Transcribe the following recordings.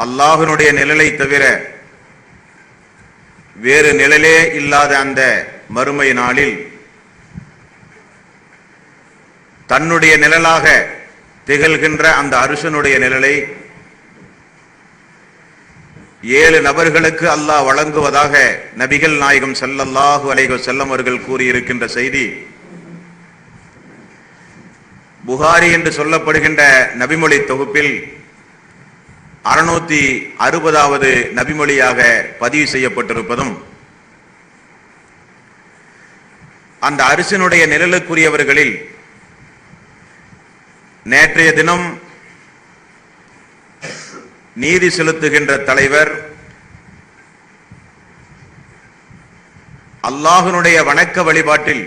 அல்லாஹ்வினுடைய நிழலை தவிர வேறு நிழலே இல்லாத அந்த மறுமை நாளில் தன்னுடைய நிழலாக திகழ்கின்ற அந்த அர்ஷனுடைய நிழலை 7 நபர்களுக்கு அல்லாஹ் வழங்குவதாக நபிகள் நாயகம் ஸல்லல்லாஹு அலைஹி வஸல்லம் அவர்கள் கூறியிருக்கின்ற செய்தி புகாரி என்று சொல்லப்படுகின்ற நபிமொழி தொகுப்பில் 660வது நபிமொழியாக பதிவு செய்யப்பட்டிருப்பதும் அந்த அரிசினுடைய நிழலுக்குரியவர்களில் நேற்றைய தினம் நீதி செலுத்துகின்ற தலைவர் அல்லாஹ்வினுடைய வணக்க வழிபாட்டில்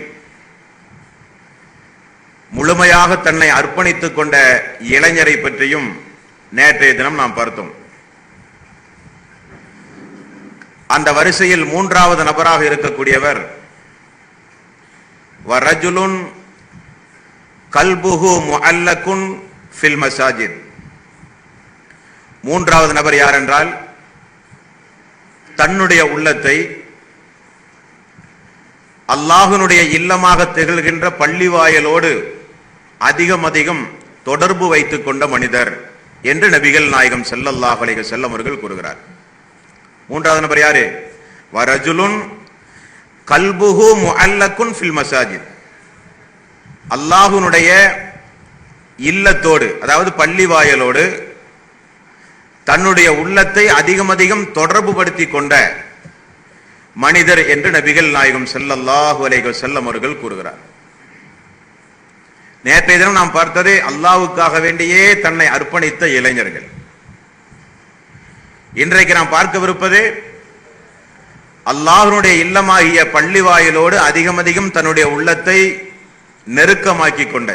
முழுமையாக தன்னை அர்ப்பணித்துக் கொண்ட இளைஞரை பற்றியும் நேற்றைய தினம் நாம் பார்த்தோம். அந்த வரிசையில் 3வது நபராக இருக்கக்கூடியவர் வரஜுலுன் கல்புஹு முஅல்லகுன் ஃபில் மசாஜித். 3வது நபர் யார் என்றால், தன்னுடைய உள்ளத்தை அல்லாஹ்வினுடைய இல்லமாக திகழ்கின்ற பள்ளிவாயலோடு அதிகம் தொடர்பு வைத்துக் கொண்ட மனிதர் என்று நபிகள் நாயகம் ஸல்லல்லாஹு அலைஹி வஸல்லம் அவர்கள் கூறுகிறார். 3வது நபர் யாரு? வரஜுலுன் கல்புஹு முஅல்லகுன் ஃபில் மசாஜித். அல்லாஹ்வினுடைய இல்லத்தோடு, அதாவது பள்ளிவாயலோடு தன்னுடைய உள்ளத்தை அதிகம் தொடர்பு படுத்திக் கொண்ட மனிதர் என்று நபிகள் நாயகம் ஸல்லல்லாஹு அலைஹி வஸல்லம் அவர்கள் கூறுகிறார். நேற்றைய தினம் நாம் பார்த்தது அல்லாஹ்வுக்காக வேண்டியே தன்னை அர்ப்பணித்த இளைஞர்கள். இன்றைக்கு நாம் பார்க்கவிருப்பது அல்லாஹ்வினுடைய இல்லமாகிய பள்ளிவாயிலோடு அதிகம் தன்னுடைய உள்ளத்தை நெருக்கமாக்கிக் கொண்ட,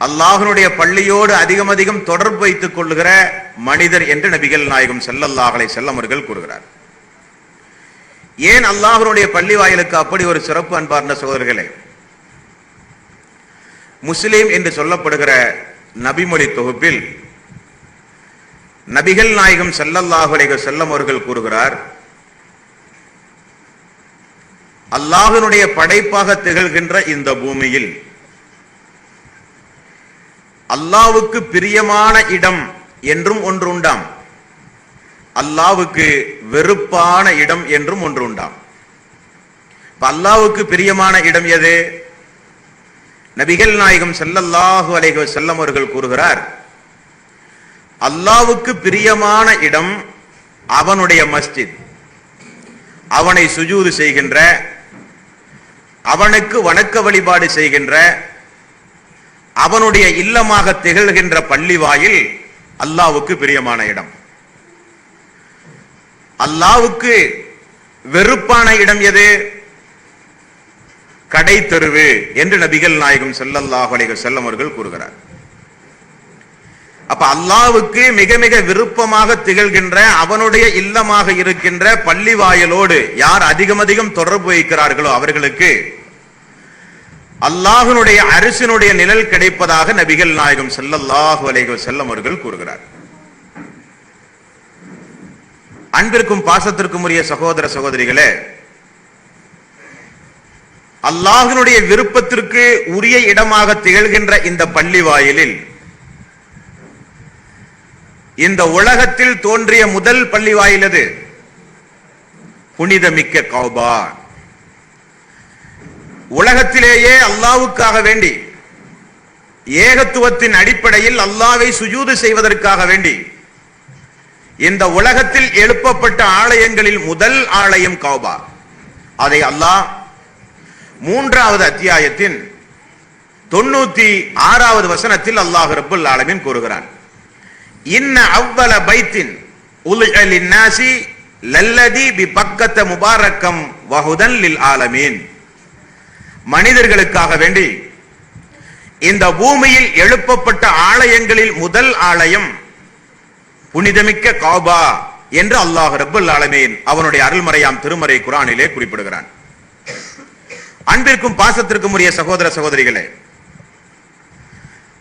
அல்லாஹ்வினுடைய பள்ளியோடு அதிகம் தொடர்பு வைத்துக் கொள்ளுகிற மனிதர் என்று நபிகள் நாயகம் ஸல்லல்லாஹு அலைஹி வஸல்லம் அவர்கள் கூறுகிறார். ஏன் அல்லாஹ்வினுடைய பள்ளி வாயிலுக்கு அப்படி ஒரு சிறப்பு அன்பார்ந்த சகோதரர்களே? முஸ்லிம் என்று சொல்லப்படுகிற நபிமொழி தொகுப்பில் நபிகள் நாயகம் ஸல்லல்லாஹு அலைஹி வஸல்லம் அவர்கள் கூறுகிறார், அல்லாஹ்வினுடைய படைப்பாக திகழ்கின்ற இந்த பூமியில் அல்லாஹ்வுக்கு பிரியமான இடம் என்றும் ஒன்று உண்டாம், அல்லாஹ்வுக்கு வெறுப்பான இடம் என்றும் ஒன்று உண்டாம். அல்லாஹ்வுக்கு பிரியமான இடம் எது? நபிகள் நாயகம் ஸல்லல்லாஹு அலைஹி வஸல்லம் அவர்கள் கூறுகிறார், அல்லாஹ்வுக்கு பிரியமான இடம் அவனுடைய மஸ்ஜித், அவனை சுஜூது செய்கின்ற, அவனுக்கு வணக்க வழிபாடு செய்கின்ற, அவனுடைய இல்லமாக திகழ்கின்ற பள்ளிவாயில் அல்லாஹ்வுக்கு பிரியமான இடம். அல்லாஹ்வுக்கு வெறுப்பான இடம் எது? கடை தெருவு என்று நபிகள் நாயகம் ஸல்லல்லாஹு அலைஹி வஸல்லம் அவர்கள் கூறுகிறார். அப்ப அல்லாஹ்வுக்கு மிக விருப்பமாக திகழ்கின்ற, அவனுடைய இல்லமாக இருக்கின்ற பள்ளிவாயலோடு யார் அதிகம் தொடர்பு வைக்கிறார்களோ அவர்களுக்கு அல்லாஹ்வினுடைய அரிசினுடைய நிழல் கிடைப்பதாக நபிகள் நாயகம் ஸல்லல்லாஹு அலைஹி வஸல்லம் அவர்கள் கூறுகிறார். அன்பிற்கும் பாசத்திற்கும் உரிய சகோதர சகோதரிகளே, அல்லாஹ்வினுடைய விருப்பத்திற்கு உரிய இடமாக திகழ்கின்ற இந்த பள்ளி வாயிலில் இந்த உலகத்தில் தோன்றிய முதல் பள்ளி வாயில் அது புனிதமிக்க கௌபா. உலகத்திலேயே அல்லாஹ்வுக்காக வேண்டி ஏகத்துவத்தின் அடிப்படையில் அல்லாஹ்வை சுஜூது செய்வதற்காக வேண்டி இந்த உலகத்தில் எழுப்பப்பட்ட ஆலயங்களில் முதல் ஆலயம் கௌபா. அதை அல்லாஹ் 3வது அத்தியாயத்தின் 96வது வசனத்தில் அல்லாஹ் ரப்பல் ஆலமீன் கூறுகிறான், இன்ன அவ்வல பைத்தின் உலிஅ லின்னாசி லல்லதி பிபக்கத முபாரக்கம் வஹுதன் லில் ஆலமீன். மனிதர்களுக்காக வேண்டி இந்த பூமியில் எழுப்பப்பட்ட ஆலயங்களில் முதல் ஆலயம் புனிதமிக்க கௌபா என்று அல்லாஹ் ரப்பல் ஆலமீன் அவனுடைய அருள்மறையாம் திருமறை குர்ஆனிலே குறிப்பிடுகிறான். அன்பிற்கும் பாசத்திற்கும் உரிய சகோதர சகோதரிகளே,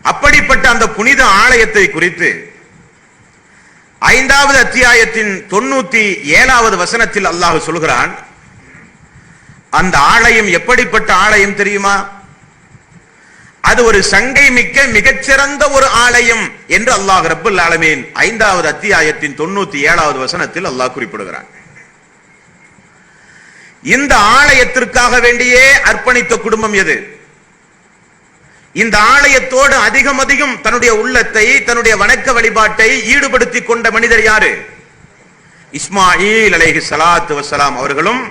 அப்படிப்பட்ட அந்த புனித ஆலயத்தை குறித்து 5வது அத்தியாயத்தின் 97வது வசனத்தில் அல்லாஹ் சொல்கிறான், அந்த ஆலயம் எப்படிப்பட்ட ஆலயம் தெரியுமா? அது ஒரு சங்கை மிக்க மிகச்சிறந்த ஒரு ஆலயம் என்று அல்லாஹ் ரப்பல் ஆலமீன் 5வது அத்தியாயத்தின் 97வது வசனத்தில் அல்லாஹ் குறிப்பிடுகிறான். இந்த ஆலயத்திற்காக வேண்டியே அர்ப்பணித்த குடும்பம் எது? இந்த ஆலயத்தோடு அதிகம் தன்னுடைய உள்ளத்தை, தன்னுடைய வணக்க வழிபாட்டை ஈடுபடுத்திக் கொண்ட மனிதர் யாரு? இஸ்மாயில் அலைஹிஸ்ஸலாத்து வஸ்ஸலாம் அவர்களும்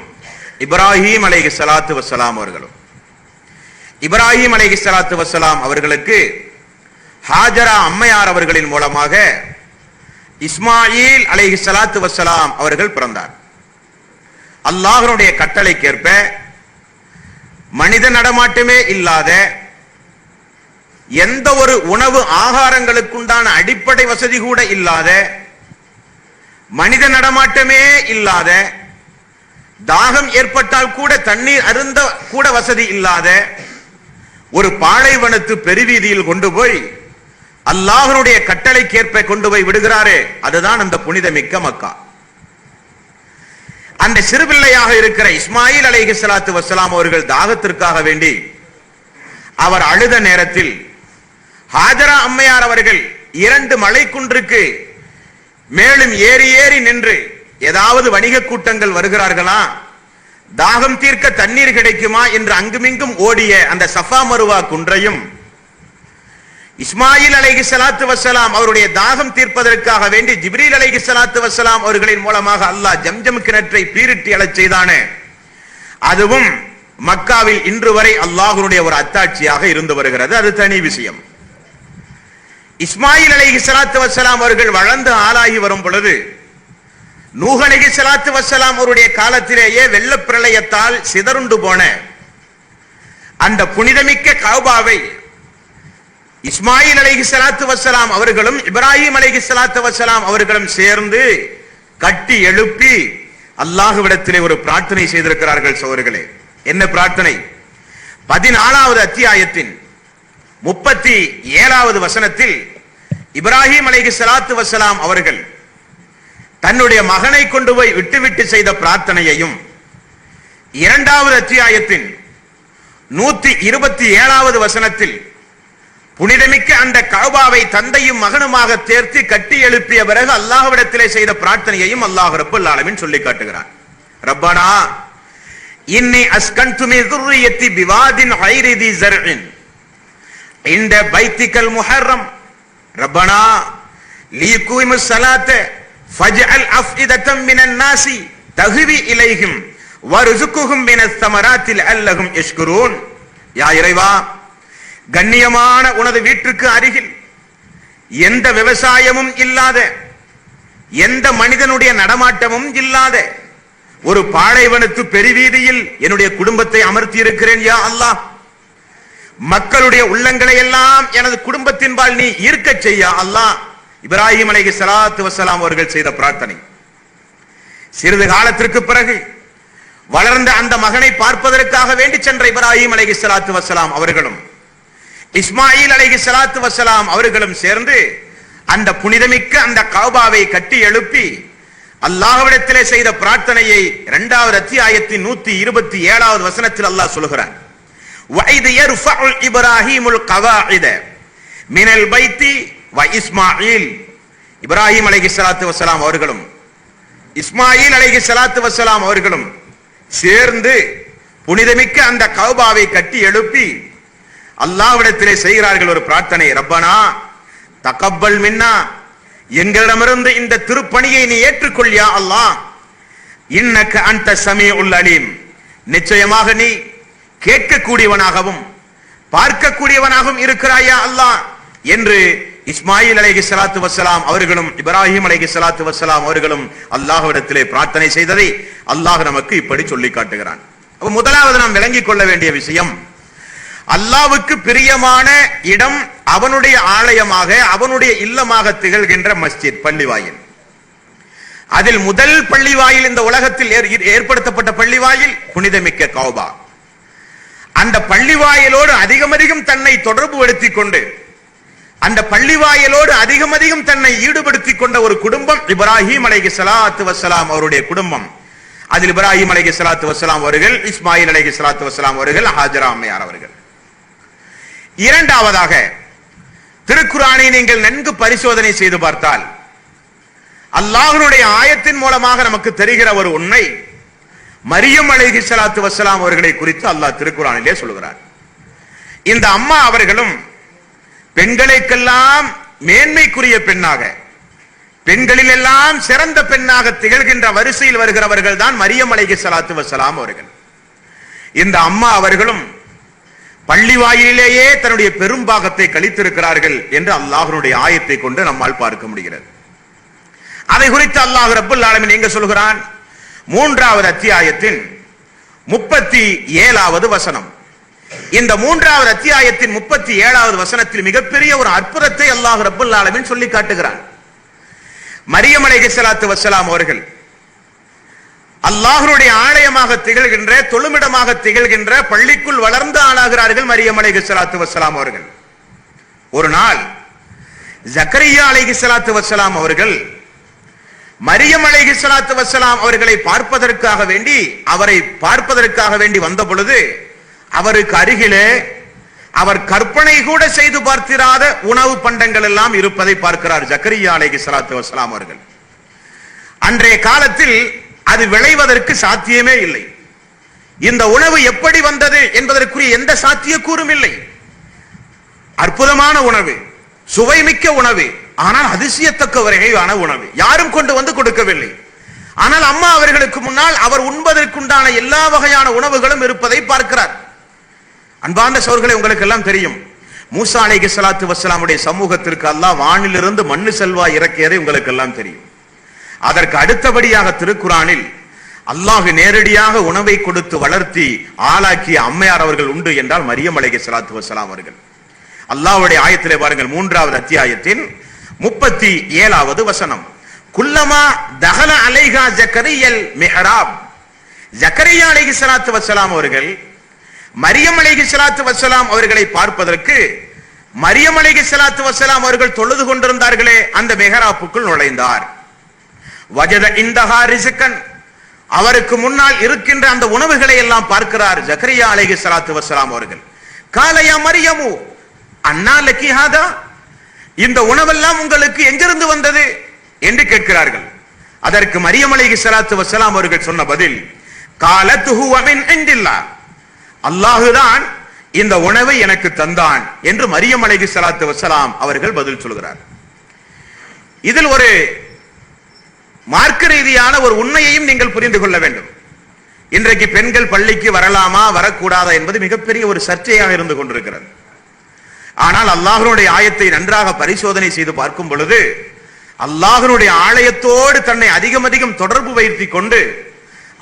இப்ராஹிம் அலைஹிஸ்ஸலாத்து வஸ்ஸலாம் அவர்களும். இப்ராஹிம் அலைஹிஸ்ஸலாத்து வஸ்ஸலாம் அவர்களுக்கு ஹாஜரா அம்மையார் அவர்களின் மூலமாக இஸ்மாயில் அலைஹிஸ்ஸலாத்து வஸ்ஸலாம் அவர்கள் பிறந்தார். அல்லாஹ்வுடைய கட்டளைக்கேற்ப மனித நடமாட்டமே இல்லாத, எந்த ஒரு உணவு ஆகாரங்களுக்குண்டான அடிப்படை வசதி கூட இல்லாத, மனித நடமாட்டமே இல்லாத, தாகம் ஏற்பட்டால் கூட தண்ணீர் அருந்த கூட வசதி இல்லாத ஒரு பாலைவனத்து பெருவீதியில் கொண்டு போய் அல்லாஹ்வுடைய கட்டளைக்கேற்ப கொண்டு போய் விடுகிறாரே, அதுதான் அந்த புனிதமிக்க மக்கா. அந்த சிறுபிள்ளையாக இருக்கிற இஸ்மாயில் அலைஹிஸ்ஸலாத்து வஸ்ஸலாம் அவர்கள் தாகத்திற்காக வேண்டி அவர் அழுத நேரத்தில் ஹாஜரா அம்மையார் அவர்கள் 2 மலைக்குன்றுக்கு மேலும் ஏறி நின்று, ஏதாவது வணிக கூட்டங்கள் வருகிறார்களா, தாகம் தீர்க்க தண்ணீர் கிடைக்குமா என்று அங்குமிங்கும் ஓடிய அந்த சஃபா மருவா குன்றையும், இஸ்மாயில் அலைஹிஸ்ஸலாத்து வஸ்ஸலாம் அவருடைய தாகம் தீர்ப்பதற்காக வேண்டி ஜிப்ரீல் அலைஹிஸ்ஸலாத்து வஸ்ஸலாம் அவர்களின் மூலமாக அல்லாஹ் ஜம்ஜம் கிணற்றை பீரிட்டு எழச் செய்தானே, அதுவும் மக்காவில் இன்று வரை அல்லாஹ்வுடைய ஒரு அத்தாட்சியாக இருந்து வருகிறது. அது தனி விஷயம். இஸ்மாயில் அலைஹிஸ்ஸலாத்து வஸ்ஸலாம் அவர்கள் வளர்ந்து ஆளாகி வரும் பொழுது நூஹ் அலைஹிஸ்ஸலாத்து வஸ்ஸலாம் அவருடைய காலத்திலேயே வெள்ள பிரளயத்தால் சிதறுண்டு போன அந்த புனிதமிக்க கஅபாவை இஸ்மாயில் அலைஹிஸ்ஸலாத்து வஸ்ஸலாம் அவர்களும் இப்ராஹிம் அலைஹிஸ்ஸலாத்து வஸ்ஸலாம் அவர்களும் சேர்ந்து கட்டி எழுப்பி அல்லாஹ்விடத்திலே ஒரு பிரார்த்தனை செய்திருக்கிறார்கள். சகோதரர்களே, என்ன பிரார்த்தனை? 14வது அத்தியாயத்தின் 37வது வசனத்தில் இப்ராஹிம் அலைஹிஸ்ஸலாத்து வஸ்ஸலாம் அவர்கள் தன்னுடைய மகனை கொண்டு போய் விட்டுவிட்டு செய்த பிரார்த்தனையையும், 2வது அத்தியாயத்தின் 127வது வசனத்தில் புனிதமிக்க அந்த கஅபாவை தந்தையும் மகனுமாக தேர்த்து கட்டி எழுப்பிய பிறகு அல்லாஹ்விடத்திலே செய்த பிரார்த்தனையையும் அல்லாஹ் ரப்பல் ஆலமீன் சொல்லி காட்டுகிறார். ரப்பனா இன்னி அஸ்கன்து மின் ذُرِّيَّتِي بِوَادٍ غَيْرِ ذِي زَرْعٍ عِندَ بَيْتِكَ الْمُحَرَّمِ رَبَّنَا لِيُقِيمُوا الصَّلَاةَ فَاجْعَلْ أَفْئِدَةً مِنَ النَّاسِ تَهْوِي إِلَيْهِمْ وَارْزُقْهُم مِنَ الثَّمَرَاتِ لَعَلَّهُمْ يَشْكُرُونَ. யா இறைவா, கண்ணியமான உனது வீட்டிற்கு அருகில் எந்த விவசாயமும் இல்லாத, எந்த மனிதனுடைய நடமாட்டமும் இல்லாத ஒரு பாலைவனத்து பெருவீதியில் என்னுடைய குடும்பத்தை அமர்த்தி இருக்கிறேன். யா அல்லாஹ், மக்களுடைய உள்ளங்களை எல்லாம் எனது குடும்பத்தின்பால் நீ ஈர்க்க செய்ய அல்லாஹ். இப்ராஹிம் அலைஹிஸ்ஸலாத்து வஸ்ஸலாம் அவர்கள் செய்த பிரார்த்தனை. சிறிது காலத்திற்கு பிறகு வளர்ந்த அந்த மகனை பார்ப்பதற்காக வேண்டி சென்ற இப்ராஹிம் அலைஹிஸ்ஸலாத்து வஸ்ஸலாம் அவர்களும் இஸ்மாயில் அலைஹிஸ்ஸலாத்து வஸ்ஸலாம் அவர்களும் சேர்ந்து அந்த புனிதமிக்க அந்த கஅபாவை கட்டி எழுப்பி அல்லாஹ்விடத்திலே செய்த பிரார்த்தனையை 2வது அத்தியாயத்தின் 127வது வசனத்தில் அல்லாஹ் சொல்கிறான். وَإِذْ يَرْفَعُ إِبْرَاهِيمُ الْقَوَاعِدَ مِنَ الْبَيْتِ وَإِسْمَاعِيلُ. இப்ராஹிம் அலைஹிஸ்ஸலாத்து வஸ்ஸலாம் அவர்களும் இஸ்மாயில் அலைஹிஸ்ஸலாத்து வஸ்ஸலாம் அவர்களும் சேர்ந்து புனிதமிக்க அந்த கஅபாவை கட்டி எழுப்பி அல்லாஹ்விடத்திலே செய்கிறார்கள் ஒரு பிரார்த்தனை. ரப்பனா தகப்பல் மின்னா, எங்களிடமிருந்து இந்த திருப்பணியை நீ ஏற்றுக்கொள் யா அல்லாஹ். இன்னக அன்த ஸமீஉல் அலீம், நிச்சயமாக நீ கேட்கக்கூடியவனாகவும் பார்க்கக்கூடியவனாகவும் இருக்கிறாயா அல்லாஹ் என்று இஸ்மாயில் அலைஹிஸ்ஸலாத்து வஸ்ஸலாம் அவர்களும் இப்ராஹிம் அலைஹிஸ்ஸலாத்து வஸ்ஸலாம் அவர்களும் அல்லாஹ்விடத்திலே பிரார்த்தனை செய்ததை அல்லாஹ் நமக்கு இப்படி சொல்லி காட்டுகிறான். அப்ப முதலாவது நாம் விளங்கிக் கொள்ள வேண்டிய விஷயம், அல்லாஹ்வுக்கு பிரியமான இடம் அவனுடைய ஆலயமாக, அவனுடைய இல்லமாக திகழ்கின்ற மஸ்ஜித், பள்ளிவாயில். அதில் முதல் பள்ளிவாயில் இந்த உலகத்தில் ஏற்படுத்தப்பட்ட பள்ளிவாயில் புனிதமிக்க கஅபா. அந்த பள்ளிவாயிலோடு அதிகம் தன்னை தொடர்பு படுத்திக் கொண்டு அந்த பள்ளிவாயலோடு அதிகம் அதிகம் தன்னை ஈடுபடுத்திக் கொண்ட ஒரு குடும்பம் இப்ராஹிம் அலைஹிஸ்ஸலாத்து வஸ்ஸலாம் அவருடைய குடும்பம். அதில் இப்ராஹிம் அலைஹிஸ்ஸலாத்து வஸ்ஸலாம் அவர்கள், இஸ்மாயில் அலைஹிஸ்ஸலாத்து வஸ்ஸலாம் அவர்கள், ஹாஜரா அம்மையார் அவர்கள். இரண்டாவதாக திருக்குர்ஆனை நீங்கள் நன்கு பரிசோதனை செய்து பார்த்தால் அல்லாஹ்வுடைய ஆயத்தின் மூலமாக நமக்கு தெரிகிற ஒரு உண்மை, மரியம் அலைஹிஸ்ஸலாத்து வஸ்ஸலாம் அவர்களை குறித்து அல்லாஹ் திருக்குர்ஆனிலே சொல்கிறார். இந்த அம்மா அவர்களும் பெண்களுக்கெல்லாம் மேன்மைக்குரிய பெண்ணாக, பெண்களில் எல்லாம் சிறந்த பெண்ணாக திகழ்கின்ற வரிசையில் வருகிறவர்கள் தான் மரியம் அலைஹிஸ்ஸலாத்து வஸ்ஸலாம் அவர்கள். இந்த அம்மா அவர்களும் பள்ளி வாயிலேயே தன்னுடைய பெரும்பாகத்தை கழித்திருக்கிறார்கள் என்று அல்லாஹ்வுடைய ஆயத்தை கொண்டு நம்மால் பார்க்க முடிகிறது. அதை குறித்து அல்லாஹ் ரப்பல் ஆலமீன் எங்க சொல்கிறான்? 3வது அத்தியாயத்தின் 37வது வசனம். இந்த 3வது அத்தியாயத்தின் 37வது வசனத்தில் மிகப்பெரிய ஒரு அற்புதத்தை அல்லாஹ் ரப்பல் ஆலமீன் சொல்லி காட்டுகிறான். மரியம் அலைஹிஸ்ஸலாத்து வஸ்ஸலாம் அவர்கள் அல்லாஹ்வுடைய ஆலயமாக திகழ்கின்ற, தொழுமிடமாக திகழ்கின்ற பள்ளிக்குள் வளர்ந்து ஆளாகிறார்கள் மரியம் அலைஹிஸ்ஸலாத்து வஸ்ஸலாம் அவர்கள். ஒரு நாள் ஜக்கரியா அலைஹிஸ்ஸலாத்து வஸ்ஸலாம் அவர்கள் மரியம் அலைஹிஸ்ஸலாத்து வஸ்ஸலாம் அவர்களை பார்ப்பதற்காக வேண்டி வந்த பொழுது அவருக்கு அருகிலே அவர் கற்பனை கூட செய்து பார்த்திராத உணவு பண்டங்கள் எல்லாம் இருப்பதை பார்க்கிறார் ஜக்கரியா அலைஹிஸ்ஸலாத்து வஸ்ஸலாம் அவர்கள். அன்றைய காலத்தில் அது விளைவதற்கு சாத்தியமே இல்லை. இந்த உணவு எப்படி வந்தது என்பதற்குரிய எந்த சாத்தியக்கூறும் இல்லை. அற்புதமான உணவு, சுவைமிக்க உணவு, ஆனால் அதிசயத்தக்க வகையான உணவு, யாரும் கொண்டு வந்து கொடுக்கவில்லை. ஆனால் அம்மா அவர்களுக்கு முன்னால் அவர் உண்பதற்குண்டான எல்லா வகையான உணவுகளும் இருப்பதை பார்க்கிறார். அன்பார்ந்த சகோதரர்களே, உங்களுக்கு எல்லாம் தெரியும், மூசா அலைஹிஸ்ஸலாத்து வஸ்ஸலாமுடைய சமூகத்திற்கு அல்லாஹ் வானிலிருந்து மண்ணு செல்வா இறக்கியதை உங்களுக்கு எல்லாம் தெரியும். அதற்கு அடுத்தபடியாக திருக்குர்ஆனில் அல்லாஹ் நேரடியாக உணவை கொடுத்து வளர்த்தி ஆளாக்கிய அம்மையார் அவர்கள் உண்டு என்றால் மரியம் அலைஹிஸ்ஸலாத்து வஸ்ஸலாம் அவர்கள். அல்லாஹ்வுடைய ஆயத்திலே பாருங்கள், 3வது அத்தியாயத்தின் 37வது வசனம். குல்லமா தஹல அலைஹா ஜக்கரியல் மிஹ்ராப். ஜக்கரியா அலைஹிஸ்ஸலாத்து வஸ்ஸலாம் அவர்கள் மரியம் அலைஹிஸ்ஸலாத்து வஸ்ஸலாம் அவர்களை பார்ப்பதற்கு மரியம் அலைஹிஸ்ஸலாத்து வஸ்ஸலாம் அவர்கள் தொழுது கொண்டிருந்தார்களே அந்த மிஹ்ராப்புக்குள் நுழைந்தார். வஜத இந்தஹா ரிஸ்கன். அவருக்கு முன்னால் இருக்கின்ற அந்த உணவுகளை எல்லாம் பார்க்கிறார் ஜக்கரியா அலைஹிஸ்ஸலாத்து வஸ்ஸலாம் அவர்கள். காலையா மரியமு அன்னா லக்கி ஹாதா, இந்த உணவெல்லாம் உங்களுக்கு எங்கிருந்து வந்தது என்று கேட்கிறார்கள். அதற்கு மரியம் அலைஹிஸ்ஸலாத்து வஸ்ஸலாம் அவர்கள் சொன்ன பதில், காலத் ஹுவ மின் இன்டில்லாஹ், அல்லாஹுதான் இந்த உணவை எனக்கு தந்தான் என்று மரியம் அலைஹிஸ்ஸலாத்து வஸ்ஸலாம் அவர்கள் பதில் சொல்கிறார். இதில் ஒரு மார்க்க ரீதியான ஒரு உண்மையையும் நீங்கள் புரிந்து கொள்ள வேண்டும். இன்றைக்கு பெண்கள் பள்ளிக்கு வரலாமா வரக்கூடாதா என்பது மிகப்பெரிய ஒரு சர்ச்சையாக இருந்து கொண்டிருக்கிறது. ஆனால் அல்லாஹ்வுடைய ஆயத்தை நன்றாக பரிசோதனை செய்து பார்க்கும் பொழுது அல்லாஹ்வுடைய ஆலயத்தோடு தன்னை அதிகம் அதிகம் தொடர்பு வைத்துக் கொண்டு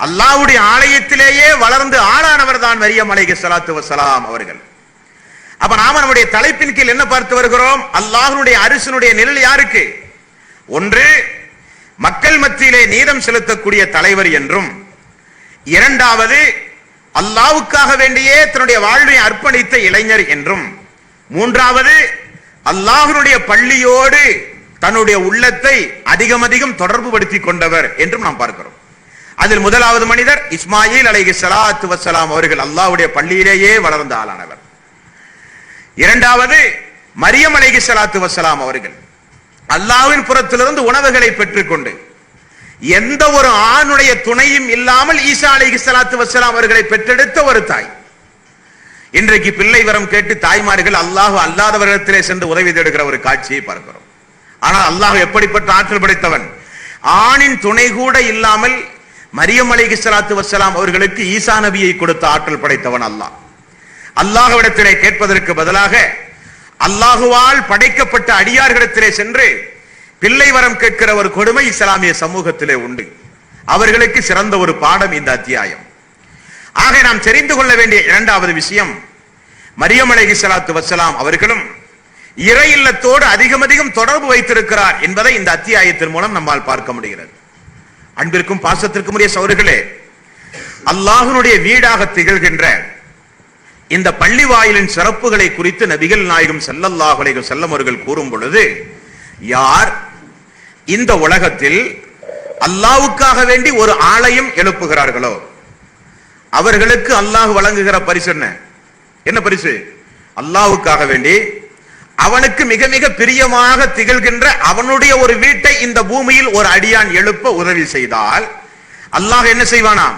அல்லாஹ்வுடைய ஆலயத்திலேயே வளர்ந்து ஆளானவர் தான் மரியம் அலைஹிஸ்ஸலாத்து வஸ்ஸலாம் அவர்கள். அப்ப நாம நம்முடைய தலைப்பின் கீழ் என்ன பார்த்து வருகிறோம்? அல்லாஹ்வுடைய அரிசினுடைய நிழல் யாருக்கு? ஒன்று, மக்கள் மத்தியிலே நீதம் செலுத்தக்கூடிய தலைவர் என்றும், இரண்டாவது அல்லாஹ்வுக்காக வேண்டியே தன்னுடைய வாழ்வை அர்ப்பணித்த இளைஞர் என்றும், மூன்றாவது அல்லாஹ்வுடைய பள்ளியோடு தன்னுடைய உள்ளத்தை அதிகம் அதிகம் தொடர்பு படுத்திக் கொண்டவர் என்றும் நாம் பார்க்கிறோம். அதில் முதலாவது மனிதர் இஸ்மாயில் அலைஹிஸ்ஸலாத்து வஸ்ஸலாம் அவர்கள் அல்லாஹ்வுடைய பள்ளியிலேயே வளர்ந்த ஆளானவர். இரண்டாவது மரியம் அலைஹிஸ்ஸலாத்து வஸ்ஸலாம் அவர்கள் அல்லாஹ்வின் புறத்திலிருந்து உணவுகளை பெற்றுக்கொண்டு எந்த ஒரு ஆணுடைய துணையும் இல்லாமல் ஈசா அலைஹிஸ்ஸலாத்து வஸ்ஸலாம் அவர்களை பெற்றெடுத்த ஒரு தாய். இன்றைக்கு பிள்ளை வரம் கேட்டு தாய்மார்கள் அல்லாஹ் அல்லாதவர்களிடத்திலே சென்று உதவி தேடுகிற ஒரு காட்சியை பார்க்கிறோம். ஆனால் அல்லாஹ் எப்படிப்பட்ட ஆற்றல் படைத்தவன்! ஆணின் துணை கூட இல்லாமல் மரியம் அலைஹிஸ்ஸலாத்து வஸ்ஸலாம் அவர்களுக்கு ஈசா நபியை கொடுத்த ஆற்றல் படைத்தவன் அல்லாஹ். அல்லாஹ்விடத்திலே கேட்பதற்கு பதிலாக அல்லாஹுவால் படைக்கப்பட்ட அடியார்களிடத்திலே சென்று பிள்ளை வரம் கேட்கிற ஒரு கொடுமை இஸ்லாமிய சமூகத்திலே உண்டு. அவர்களுக்கு சிறந்த ஒரு பாடம் இந்த அத்தியாயம். ஆக நாம் தெரிந்து கொள்ள வேண்டிய இரண்டாவது விஷயம், மரியம் அலைஹிஸ்ஸலாத்து வஸ்ஸலாம் அவர்களும் இறை இல்லத்தோடு அதிகம் அதிகம் தொடர்பு வைத்திருக்கிறார் என்பதை இந்த அத்தியாயத்தின் மூலம் நம்மால் பார்க்க முடிகிறது. அன்பிற்கும் பாசத்திற்கும் உரிய சகோதரர்களே, அல்லாஹ்வுடைய வீடாக திகழ்கின்ற இந்த பள்ளி வாயிலின் சிறப்புகளை குறித்து நபிகள் நாயகம் ஸல்லல்லாஹு அலைஹி வஸல்லம் அவர்கள் கூறும் பொழுது, யார் இந்த உலகத்தில் அல்லாஹ்வுக்காக வேண்டி ஒரு ஆலயம் எழுப்புகிறார்களோ அவர்களுக்கு அல்லாஹ் வழங்குகிற பரிசு என்ன பரிசு? அல்லாஹ்வுக்காக வேண்டி அவனுக்கு மிக மிக பிரியமாக திகழ்கின்ற அவனுடைய ஒரு வீட்டை இந்த பூமியில் ஒரு அடியான் எழுப்ப உதவி செய்தால் அல்லாஹ் என்ன செய்வானாம்?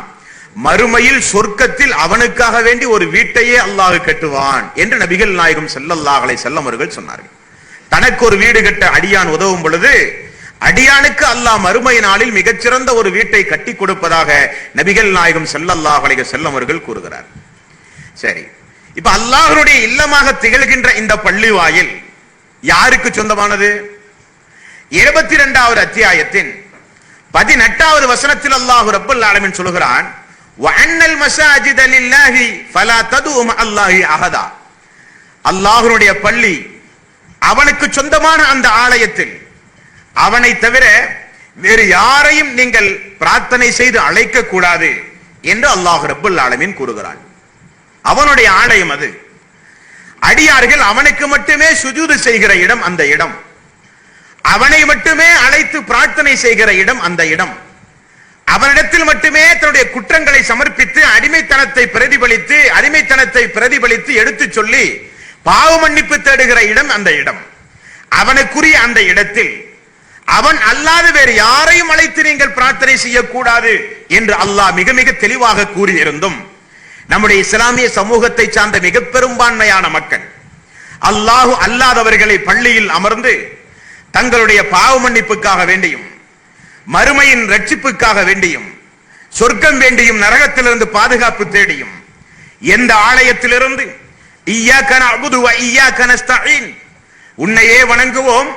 மறுமையில் சொர்க்கத்தில் அவனுக்காக வேண்டி ஒரு வீட்டையே அல்லாஹ் கட்டுவான் என்று நபிகள் நாயகம் ஸல்லல்லாஹு அலைஹி வஸல்லம் அவர்கள் சொன்னார்கள். தனக்கு ஒரு வீடு கட்ட அடியான் உதவும் பொழுது அடியானுக்கு அல்லாஹ் மறுமை நாளில் மிகச்சிறந்த ஒரு வீட்டை கட்டி கொடுப்பதாக நபிகள் நாயகம் ஸல்லல்லாஹு அலைஹி வஸல்லம் அவர்கள் கூறுகிறார். சரி, இப்ப அல்லாஹ்வுடைய இல்லமாக திகழ்கின்ற இந்த பள்ளி வாயில் யாருக்கு சொந்தமானது? 22வது அத்தியாயத்தின் 18வது வசனத்தில் அல்லாஹ் ரப்பல் ஆலமீன் சொல்கிறான், வஅன்னல் மஸாஜித லில்லாஹி ஃபலா ததுஉ மஅல்லாஹி அஹதா. அல்லாஹ்வுடைய பள்ளி அவனுக்கு சொந்தமான அந்த ஆலயத்தில் அவனை தவிர வேறு யாரையும் நீங்கள் பிரார்த்தனை செய்து அழைக்க கூடாது என்று அல்லாஹ் ரப்பல் ஆலமீன் கூறுகிறான். அவனுடைய ஆலயம் அது. அடியார்கள் அவனுக்கு மட்டுமே சுஜூது செய்கிற இடம் அந்த இடம். அவனை மட்டுமே அழைத்து பிரார்த்தனை செய்கிற இடம் அந்த இடம். அவனிடத்தில் மட்டுமே தன்னுடைய குற்றங்களை சமர்ப்பித்து அடிமைத்தனத்தை பிரதிபலித்து எடுத்துச் சொல்லி பாவ மன்னிப்பு தேடுகிற இடம் அந்த இடம். அவனுக்குரிய அந்த இடத்தில் அவன் அல்லாது வேறு யாரையும் அழைத்து நீங்கள் பிரார்த்தனை செய்யக்கூடாது என்று அல்லாஹ் மிக மிக தெளிவாக கூறியிருந்தும் நம்முடைய இஸ்லாமிய சமூகத்தை சார்ந்த மிக பெரும்பான்மையான மக்கள் அல்லாஹ் அல்லாதவர்களை பள்ளியில் அமர்ந்து தங்களுடைய பாவ மன்னிப்புக்காக வேண்டியும் மறுமையின் ரட்சிப்புக்காக வேண்டியும் சொர்க்கம் வேண்டியும் நரகத்திலிருந்து பாதுகாப்பு தேடியும் எந்த ஆலயத்திலிருந்து இய்யாக நஅபுது வ இய்யாக நஸ்தஈன், உன்னையே வணங்குவோம்,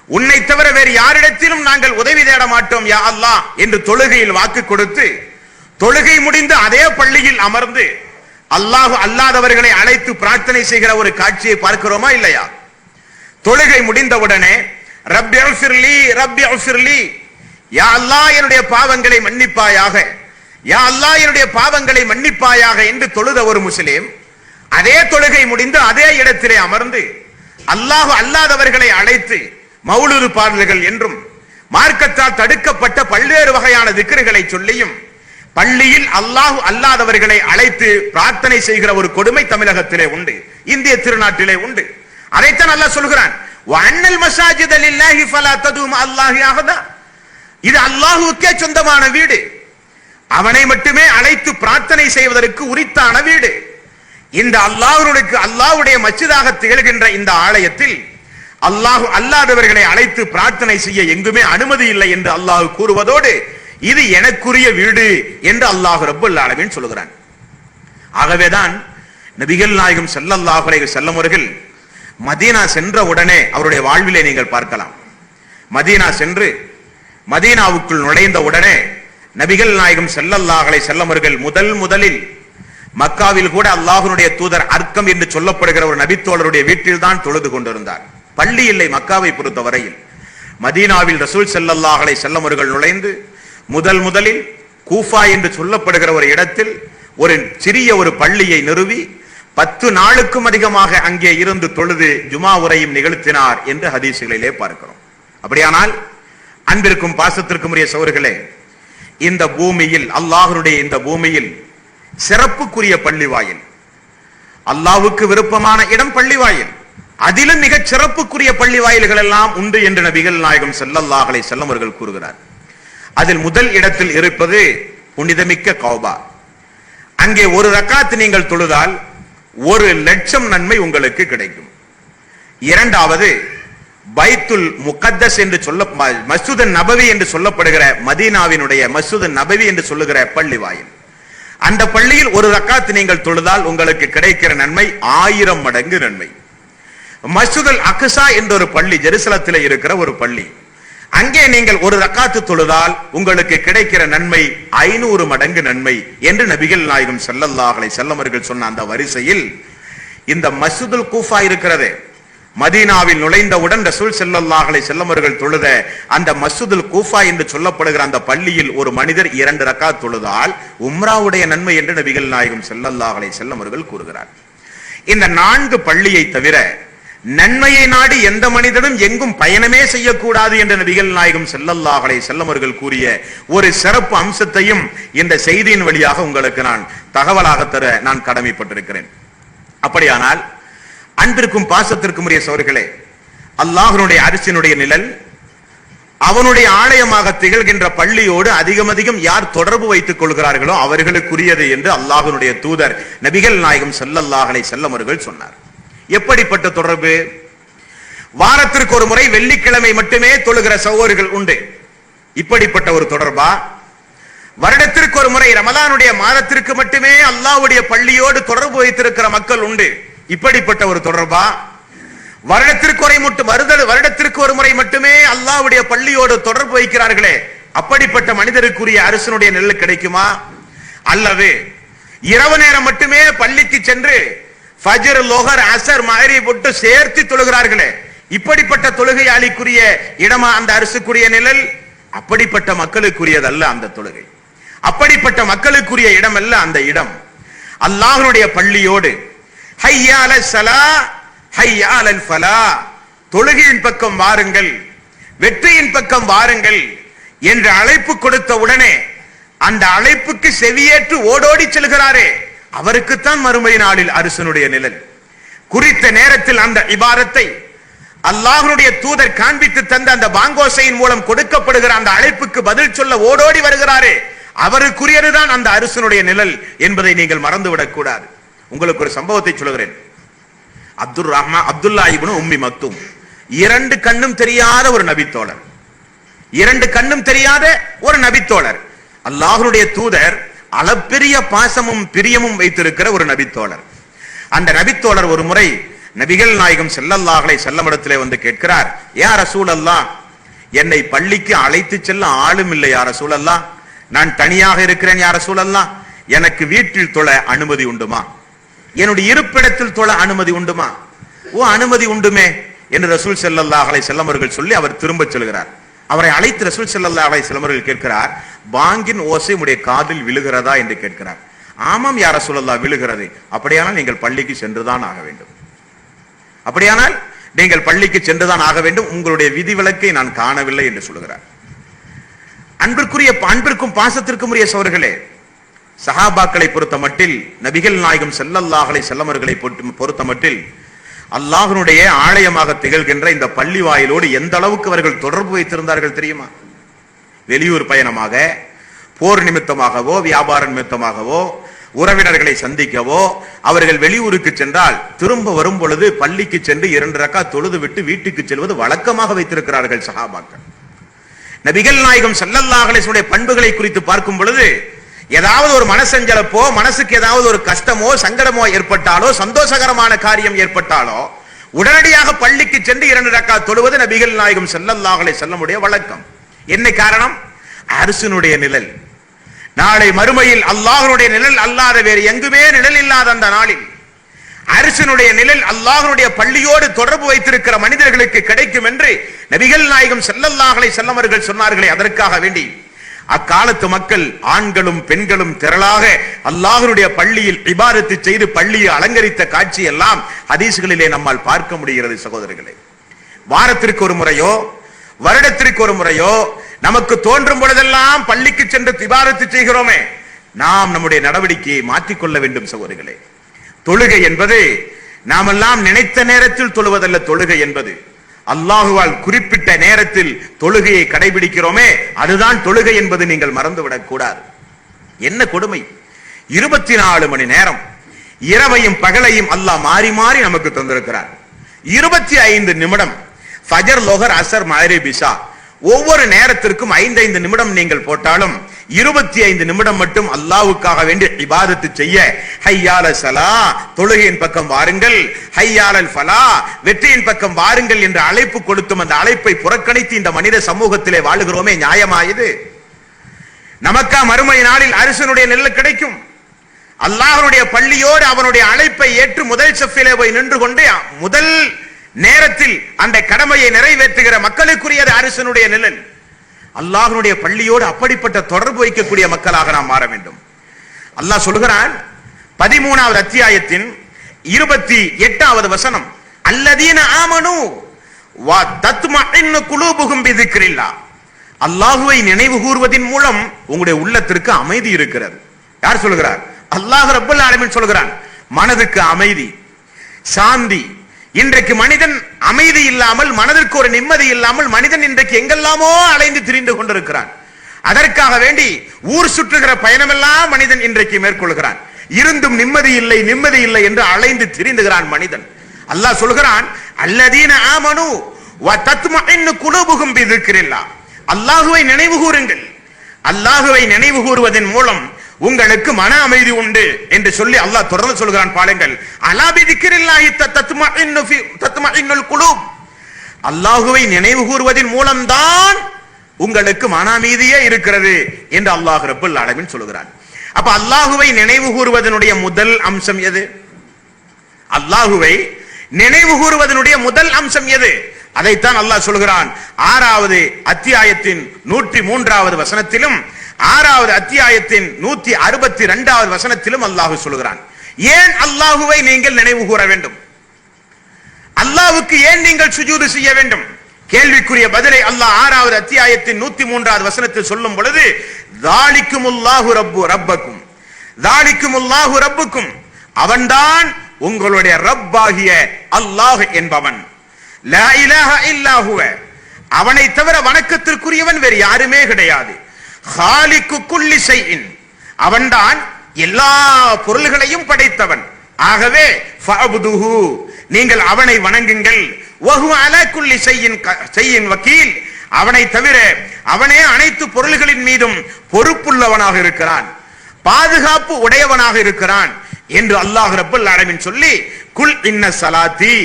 உன்னை தவிர வேறு யாரிடத்திலும் நாங்கள் உதவி தேட மாட்டோம் யா அல்லாஹ் என்று தொழுகையில் வாக்கு கொடுத்து தொழுகை முடிந்து அதே பள்ளியில் அமர்ந்து அல்லாஹ் அல்லாதவர்களை அழைத்து பிரார்த்தனை செய்கிற ஒரு காட்சியை பார்க்கிறோமா இல்லையா? தொழுகை முடிந்தவுடனே ரப்பி அஃபிர்லி ரப்பி அஃபிர்லி, யா அல்லாஹ் என்னுடைய பாவங்களை மன்னிப்பாயாக, யா அல்லாஹ் என்னுடைய பாவங்களை மன்னிப்பாயாக என்று தொழுத ஒரு முஸ்லிம் அதே தொழுகை முடிந்து அதே இடத்திலே அமர்ந்து அல்லாஹ் அல்லாதவர்களை அழைத்து மௌலூது பாடல்கள் என்றும் மார்க்கத்தால் தடுக்கப்பட்ட பல்வேறு வகையான திக்ருகளை சொல்லியும் பள்ளியில் அல்லாஹ் அல்லாதவர்களை அழைத்து பிரார்த்தனை செய்கிற ஒரு கொடுமை தமிழகத்திலே உண்டு, இந்திய திருநாட்டிலே உண்டு. அதைத்தான் அல்லாஹ் சொல்கிறான், வஅன்னல் மஸாஜித லில்லாஹி ஃபலா ததுஉ மஅல்லாஹி அஹதா. இது அல்லாஹ்வுக்கே சொந்தமான வீடு, அவனை மட்டுமே அழைத்து பிரார்த்தனை செய்வதற்கு உரித்தான வீடு. இந்த அல்லாஹ்வுடைய மஸ்ஜிதாக திகழ்கின்ற இந்த ஆலயத்தில் அல்லாஹ் அல்லாதவர்களை அழைத்து பிரார்த்தனை செய்ய எங்குமே அனுமதி இல்லை என்று அல்லாஹ் கூறுவதோடு இது எனக்குரிய வீடு என்று அல்லாஹ் ரப்பல் ஆலமீன் சொல்கிறான். ஆகவேதான் நபிகள் நாயகம் ஸல்லல்லாஹு அலைஹி வஸல்லம் அவர்கள் மதீனா சென்ற உடனே அவருடைய வாழ்விலே நீங்கள் பார்க்கலாம். மதீனா சென்று மதீனாவுக்குள் நுழைந்த உடனே நபிகள் நாயகம் ஸல்லல்லாஹு அலைஹி வஸல்லம் அவர்கள் முதலில் மக்காவில் கூட அல்லாஹ்வுடைய தூதர் அர்க்கம் என்று சொல்லப்படுகிற ஒரு நபித்தோழருடைய வீட்டில் தான் தொழுது கொண்டிருந்தார். பள்ளி இல்லை மக்காவை பொறுத்தவரையில். மதீனாவில் ரசூல் ஸல்லல்லாஹு அலைஹி வஸல்லம் அவர்கள் நுழைந்து முதலில் கூஃபா என்று சொல்லப்படுகிற ஒரு இடத்தில் ஒரு சிறிய ஒரு பள்ளியை நிறுவி 10 நாளுக்கும் அதிகமாக அங்கே இருந்து தொழுது ஜுமா உரையும் நிகழ்த்தினார் என்று ஹதீஸ்களிலே பார்க்கிறோம். அப்படியானால் அன்பிற்கும் பாசத்திற்கும் உரிய சகோதரர்களே, இந்த பூமியில் அல்லாஹ்வுடைய இந்த பூமியில் சிறப்புக்குரிய பள்ளி வாயில், அல்லாஹ்வுக்கு விருப்பமான இடம் பள்ளி வாயில், அதிலும் மிக சிறப்புக்குரிய பள்ளி வாயில்கள் எல்லாம் உண்டு என்று நபிகள் நாயகம் ஸல்லல்லாஹு அலைஹி வஸல்லம் அவர்கள் கூறுகிறார். அதில் முதல் இடத்தில் இருப்பது புனிதமிக்க கௌபா. அங்கே ஒரு ரக்காத் நீங்கள் தொழுதால் 1,00,000 நன்மை உங்களுக்கு கிடைக்கும். இரண்டாவது பைத்துல் முகத்தஸ் என்று மஸ்ஜித் நபவி என்று சொல்லப்படுகிற மதீனாவினுடைய மஸ்ஜித் நபவி என்று சொல்லுகிற பள்ளி வாயில். அந்த பள்ளியில் ஒரு ரக்காத் நீங்கள் தொழுதால் உங்களுக்கு கிடைக்கிற நன்மை 1000 மடங்கு நன்மை. மஸ்ஜித் அல் அக்ஸா என்ற ஒரு பள்ளி ஜெருசலத்திலே இருக்கிற ஒரு பள்ளி, அங்கே நீங்கள் ஒரு ரக்காத்து தொழுதால் உங்களுக்கு கிடைக்கிற நன்மை 500 மடங்கு நன்மை என்று நபிகள் நாயகம் ஸல்லல்லாஹு அலைஹி வஸல்லம் அவர்கள் சொன்ன அந்த வரிசையில் இந்த மஸ்ஜிதுல் கூஃபா இருக்கிறது. மதீனாவில் நுழைந்தவுடன் ரசூல் ஸல்லல்லாஹு அலைஹி வஸல்லம் அவர்கள் தொழுத அந்த மஸ்ஜிதுல் கூஃபா என்று சொல்லப்படுகிற அந்த பள்ளியில் ஒரு மனிதர் 2 ரக்காத் தொழுதால் உம்ராவுடைய நன்மை என்று நபிகள் நாயகம் ஸல்லல்லாஹு அலைஹி வஸல்லம் அவர்கள் கூறுகிறார். இந்த 4 பள்ளியை தவிர நன்மையை நாடி எந்த மனிதனும் எங்கும் பயணமே செய்யக்கூடாது என்று நபிகள் நாயகம் ஸல்லல்லாஹு அலைஹி வஸல்லம் அவர்கள் கூறிய ஒரு சிறப்பு அம்சத்தையும் இந்த செய்தியின் வழியாக உங்களுக்கு நான் தகவலாக தர நான் கடமைப்பட்டிருக்கிறேன். அப்படியானால் அன்பிற்கும் பாசத்திற்கும் உரிய சகோதரர்களே, அல்லாஹ்வுடைய அரிசினுடைய நிழல் அவனுடைய ஆலயமாக திகழ்கின்ற பள்ளியோடு அதிகம் யார் தொடர்பு வைத்துக் கொள்கிறார்களோ அவர்களுக்குரியது என்று அல்லாஹ்வுடைய தூதர் நபிகள் நாயகம் ஸல்லல்லாஹு அலைஹி வஸல்லம் அவர்கள் சொன்னார். எப்படிப்பட்ட தொடர்பு? வாரத்திற்கு ஒரு முறை வெள்ளிக்கிழமை மட்டுமே தொழுகிற சகோதரர்கள் உண்டு, இப்படிப்பட்ட ஒரு தொடர்பா? வருடத்திற்கு ஒரு முறை ரமலானுடைய மாதத்திற்கு மட்டுமே அல்லாஹ்வுடைய பள்ளியோடு தொடர்பு வைத்திருக்கிற மக்கள் உண்டு, இப்படிப்பட்ட ஒரு தொடர்பா? வருடத்திற்கு ஒரு முறை மட்டுமே அல்லாஹ்வுடைய பள்ளியோடு தொடர்பு வைக்கிறார்களே, அப்படிப்பட்ட மனிதருக்குரிய அரசனுடைய நிழல் கிடைக்குமா? அல்லது இரவு நேரம் மட்டுமே பள்ளிக்கு சென்று ஃபஜ்ர், லோஹர், அஸர், மக்ரிப் போட்டு சேர்த்து தொழுகிறார்களே, இப்படிப்பட்ட தொழுகையாளிக்குரிய இடமா அந்த அரசுக்குரிய நிழல்? அப்படிப்பட்ட மக்களுக்குரியதல்ல அந்த தொழுகை, அப்படிப்பட்ட மக்களுக்குரிய இடம் அல்ல அந்த இடம். அல்லாஹ்வுடைய பள்ளியோடு ஹய்யா அலஸ் ஸலாஹ், ஹய்யா அலல் ஃபலாஹ், தொழுகையின் பக்கம் வாருங்கள், வெற்றியின் பக்கம் வாருங்கள் என்று அழைப்பு கொடுத்த உடனே அந்த அழைப்புக்கு செவியேற்று ஓடோடி செல்கிறாரே, அவருக்குத்தான் மறுமை நாளில் அரசனுடைய நிழல். குறித்த நேரத்தில் அந்த இபாரத்தை அல்லாஹ்வுடைய தூதர் காண்பித்து தந்த அந்த பாங்கோசையின் மூலம் கொடுக்கப்படுகிற அந்த அழைப்புக்கு பதில் சொல்ல ஓடோடி வருகிறாரே, அவருக்குரியதுதான் அந்த அரசனுடைய நிழல் என்பதை நீங்கள் மறந்துவிடக் கூடாது. உங்களுக்கு ஒரு சம்பவத்தை சொல்கிறேன். அப்துல்லா இப்னு உம்மி மக்தூம், 2 கண்ணும் தெரியாத ஒரு நபித்தோழர், 2 கண்ணும் தெரியாத ஒரு நபித்தோழர், அல்லாஹ்வுடைய தூதர் அளப்பெரிய பாசமும் பிரியமும் வைத்திருக்கிற ஒரு நபித்தோழர். அந்த நபித்தோழர் ஒரு முறை நபிகள் நாயகம் ஸல்லல்லாஹு அலைஹி வஸல்லம் இடத்திலே வந்து கேட்கிறார், யா ரசூலல்லாஹ், என்னை பள்ளிக்கு அழைத்து செல்ல ஆளும் இல்லை யா ரசூலல்லாஹ், நான் தனியாக இருக்கிறேன் யா ரசூலல்லாஹ், எனக்கு வீட்டில் தொழ அனுமதி உண்டுமா? என்னுடைய இருப்பிடத்தில் தொழ அனுமதி உண்டுமா? ஓ, அனுமதி உண்டுமே என்று ரசூல் ஸல்லல்லாஹு அலைஹி வஸல்லம் அவர்கள் சொல்லி அவர் திரும்ப சொல்கிறார். அவரை அழைத்து ரசூல் ஸல்லல்லாஹு அலைஹி வஸல்லம் அவர்கள் கேட்கிறார், பாங்கின் ஓசை உடைய காதில் விழுகிறதா என்று கேட்கிறார். ஆமாம் யா ரசூலல்லாஹ், விழுகிறது. அப்படியானால் நீங்கள் பள்ளிக்கு சென்றுதான் ஆக வேண்டும், அப்படியானால் நீங்கள் பள்ளிக்கு சென்றுதான் ஆக வேண்டும், உங்களுடைய விதிவிலக்கை நான் காணவில்லை என்று சொல்கிறார். அன்பிற்கும் பாசத்திற்கும் உரிய சகோதரர்களே, சஹாபாக்களை பொறுத்த மட்டில், நபிகள் நாயகம் ஸல்லல்லாஹு அலைஹி வஸல்லம் அவர்களை பொறுத்த மட்டில் அல்லாஹ்வுடைய ஆலயமாக திகழ்கின்ற இந்த பள்ளி வாயிலோடு எந்த அளவுக்கு அவர்கள் தொடர்பு வைத்திருந்தார்கள் தெரியுமா? வெளியூர் பயணமாக, போர் நிமித்தமாகவோ, வியாபார நிமித்தமாகவோ, உறவினர்களை சந்திக்கவோ அவர்கள் வெளியூருக்கு சென்றால் திரும்ப வரும் பொழுது பள்ளிக்கு சென்று 2 ரக்காத் தொழுது விட்டு வீட்டுக்கு செல்வது வழக்கமாக வைத்திருக்கிறார்கள் சஹாபாக்கள். நபிகள் நாயகம் ஸல்லல்லாஹு அலைஹி வஸல்லம் பண்புகளை குறித்து பார்க்கும் பொழுது, ஏதாவது ஒரு மனசஞ்சலப்போ, மனசுக்கு ஏதாவது ஒரு கஷ்டமோ சங்கடமோ ஏற்பட்டாலோ, சந்தோஷகரமான காரியம் ஏற்பட்டாலோ உடனடியாக பள்ளிக்கு சென்று 2 ரக்காத் தொழுவது நபிகள் நாயகம் ஸல்லல்லாஹு அலைஹி வஸல்லம் உடைய வழக்கம். என்ன காரணம்? அரசனுடைய நிழல். நாளை மறுமையில் அல்லாஹ்வுடைய நிழல் அல்லாத வேறு எங்குமே நிழல் இல்லாத அந்த நாளில் அரசனுடைய நிழல் அல்லாஹ்வுடைய பள்ளியோடு தொடர்பு வைத்திருக்கிற மனிதர்களுக்கு கிடைக்கும் என்று நபிகள் நாயகம் ஸல்லல்லாஹு அலைஹி வஸல்லம் அவர்கள் சொன்னார்களே, அதற்காக வேண்டி அக்காலத்து மக்கள் ஆண்களும் பெண்களும் திரளாக அல்லாஹ்வுடைய பள்ளியில் இபாதத்து செய்து பள்ளியை அலங்கரித்த காட்சி எல்லாம் ஹதீஸ்களிலே நம்மால் பார்க்க முடிகிறது. சகோதரர்களே, வாரத்திற்கு ஒரு முறையோ வருடத்திற்கு ஒரு முறையோ நமக்கு தோன்றும் பொழுதெல்லாம் பள்ளிக்கு சென்று இபாதத்து செய்கிறோமே, நாம் நம்முடைய நடவடிக்கையை மாற்றிக்கொள்ள வேண்டும். சகோதரர்களே, தொழுகை என்பது நாமெல்லாம் நினைத்த நேரத்தில் தொழுவதல்ல. தொழுகை என்பது அல்லாஹுவால் குறிப்பிட்ட நேரத்தில் தொழுகையை கடைபிடிக்கிறோமே, அதுதான் தொழுகை என்பது நீங்கள் மறந்துவிடக் கூடாது. என்ன கொடுமை! 24 மணி நேரம் இரவையும் பகலையும் அல்லாஹ் மாறி மாறி நமக்கு தந்திருக்கிறார். 25 நிமிடம் ஃபஜர், லோஹர், அஸர், மக்ரிப், இஷா, ஒவ்வொரு நேரத்திற்கும் 5 நிமிடம் நீங்கள் போட்டாலும் 25 நிமிடம் மட்டும் அல்லாஹ்வுக்காக வேண்டி இபாதத்து செய்ய ஹய்யா அலஸ் ஸலாஹ், தொழுகையின் பக்கம் வாருங்கள், ஹய்யா அலல் ஃபலாஹ், வெற்றியின் பக்கம் வாருங்கள் என்ற அழைப்பு கொடுத்தும் அந்த அழைப்பை புறக்கணித்து இந்த மனித சமூகத்திலே வாழுகிறோமே, நியாயமா இது? நமக்கா மறுமை நாளில் அரசனுடைய நிழல் கிடைக்கும்? அல்லாஹ்வுடைய பள்ளியோடு அவனுடைய அழைப்பை ஏற்று முதல் சஃபிலே போய் நின்று கொண்டு முதல் நேரத்தில் அந்த கடமையை நிறைவேற்றுகிற மக்களுக்குரியது அரசனுடைய நிழல். அல்லாஹ்வுடைய பள்ளியோடு அப்படிப்பட்ட தொடர்பு வைக்கக்கூடிய மக்களாக நாம் மாற வேண்டும். அல்லாஹ் சொல்கிறான் 13வது அத்தியாயத்தின் 28வது வசனம், அல்லதீன ஆமனு வ தத்மஇன்னு குலூபுஹும் பிதிக்ரில்லாஹ். அல்லாஹ்வை நினைவு கூர்வதின் மூலம் உங்களுடைய உள்ளத்திற்கு அமைதி இருக்கிறது. யார் சொல்கிறார்? அல்லாஹ் ரப்பல் ஆலமீன் சொல்கிறான். மனதுக்கு அமைதி, சாந்தி. இன்றைக்கு மனிதன் அமைதி இல்லாமல், மனதிற்கு ஒரு நிம்மதி இல்லாமல் மனிதன் இன்றைக்கு எங்கெல்லாமோ அலைந்து திரிந்து கொண்டிருக்கிறான். அதற்காக வேண்டி ஊர் சுற்றுகிற பயணமெல்லாம் மனிதன் இன்றைக்கு மேற்கொள்கிறான். இருந்தும் நிம்மதி இல்லை, நிம்மதி இல்லை என்று அலைந்து திரிந்துகிறான் மனிதன். அல்லாஹ் சொல்கிறான், அல்லதீன ஆமனு வ தத்மஇன்னு குலூபுஹும் பிதிக்ரில்லாஹ். அல்லாஹ்வை நினைவு கூறுங்கள். அல்லாஹ்வை நினைவு கூறுவதன் மூலம் உங்களுக்கு மன அமைதி உண்டு என்று சொல்லி அல்லாஹ் தொடர்ந்து சொல்கிறான். பாருங்கள், அலா பிதிக்ரில்லாஹி தத்மஇன்னுல் குலூப். அல்லாஹ்வை நினைவு கூறுவதன் மூலம்தான் உங்களுக்கு மன அமைதியே இருக்கிறது என்று அல்லாஹ் ரப்பல் ஆலமீன் சொல்கிறான். அப்ப அல்லாஹ்வை நினைவு கூறுவதனுடைய முதல் அம்சம் எது? அல்லாஹ்வை நினைவு கூறுவதனுடைய முதல் அம்சம் எது? அதைத்தான் அல்லாஹ் சொல்கிறான். 6வது அத்தியாயத்தின் 103வது வசனத்திலும் 6வது அத்தியாயத்தின் 162வது வசனத்திலும் அல்லாஹ் சொல்கிறான். ஏன் அல்லாஹ்வை நீங்கள் நினைவு கூற வேண்டும்? அல்லாஹ்வுக்கு ஏன் நீங்கள் சுஜூது செய்ய வேண்டும்? கேள்விக்குரிய பதிலை அல்லாஹ் 6வது அத்தியாயத்தின் 103வது வசனத்தில் சொல்லும் பொழுது, தாலிக்குமுல்லாஹு ரப்பக்கும், தாலிக்குமுல்லாஹு ரப்புக்கும், அவன்தான் உங்களுடைய ரப்பாகிய அல்லாஹ் என்பவன். லா இலாஹா இல்லா ஹுவ, அவனை தவிர வணக்கத்திற்குரியவன் வேறு யாருமே கிடையாது. காலிக்கு குல்லி ஷைஇன், அவன்தான் எல்லா பொருள்களையும் படைத்தவன். ஆகவே ஃபஅப்துஹு, நீங்கள் அவனை வணங்குங்கள். வஹு அலா குல்லி ஷைஇன் வக்கீல், அவனை தவிர அவனே அனைத்து பொருள்களின் மீதும் பொறுப்புள்ளவனாக இருக்கிறான், பாதுகாப்பு உடையவனாக இருக்கிறான் என்று அல்லாஹ் ரப்பல் ஆலமீன் சொல்லி, குல் இன்ன ஸலாத்தி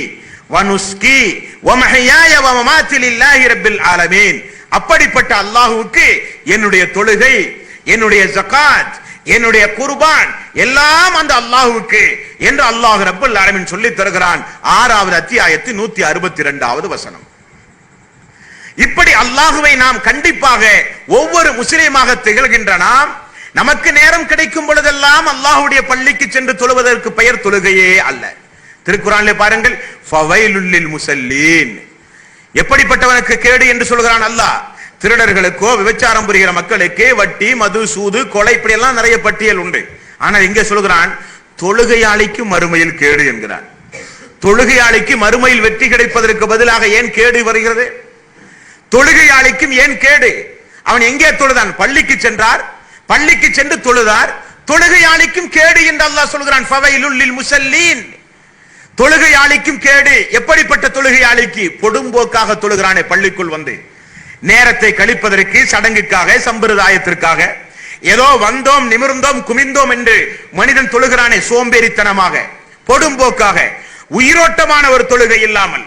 வ நுஸ்கி வ மஹ்யாய வ மமாத்தி லில்லாஹி ரப்பில் ஆலமீன், அப்படிப்பட்ட அல்லாஹ்வுக்கு என்னுடைய தொழுகை, என்னுடைய ஜகாத், என்னுடைய குர்பான் எல்லாம் அந்த அல்லாஹ்வுக்கு என்று அல்லாஹ் ரப்பல் ஆலமீன் சொல்லி தருகிறான். 6வது அத்தியாயத்தின் 162வது வசனம். இப்படி அல்லாஹ்வை நாம் கண்டிப்பாக ஒவ்வொரு முஸ்லிமாக திகழ்கின்ற நாம், நமக்கு நேரம் கிடைக்கும் பொழுதெல்லாம் அல்லாஹ்வுடைய பள்ளிக்கு சென்று தொழுவதற்கு பெயர் தொழுகையே அல்ல. திருக்குர்ஆனிலே பாருங்கள், ஃபவைலுல் லில் முஸல்லீன், எப்படிப்பட்டவனுக்கு கேடு என்று சொல்கிறான் அல்லாஹ். திருடர்களுக்கோ, விபச்சாரம் புரிகிற மக்களுக்கு, வட்டி, மது, சூது, கொலை, இப்படி எல்லாம் நிறைய பட்டியல் உண்டு. ஆனால் இங்கே சொல்கிறான், தொழுகையாளிக்கு மறுமையில் கேடு என்கிறான். தொழுகையாளிக்கு மறுமையில் வெற்றி கிடைப்பதற்கு பதிலாக ஏன் கேடு வருகிறது? தொழுகையாளிக்கும் ஏன் கேடு? அவன் எங்கே தொழுதான்? பள்ளிக்கு சென்றார், பள்ளிக்கு சென்று தொழுதார். தொழுகையாளிக்கும் கேடு என்று அல்லாஹ் சொல்கிறான். ஃபவைலுல் லில் முஸல்லீன், தொழுகையாளிக்கும் கேடு. எப்படிப்பட்ட தொழுகையாளிக்கு? பொடும்போக்காக தொழுகிறானே பள்ளிக்குள் வந்து, நேரத்தை கழிப்பதற்கு, சடங்குக்காக, சம்பிரதாயத்திற்காக, ஏதோ வந்தோம் நிமிர்ந்தோம் குமிந்தோம் என்று மனிதன் தொழுகிறானே சோம்பேறித்தனமாக, பொடும்போக்காக, உயிரோட்டமான ஒரு தொழுகை இல்லாமல்,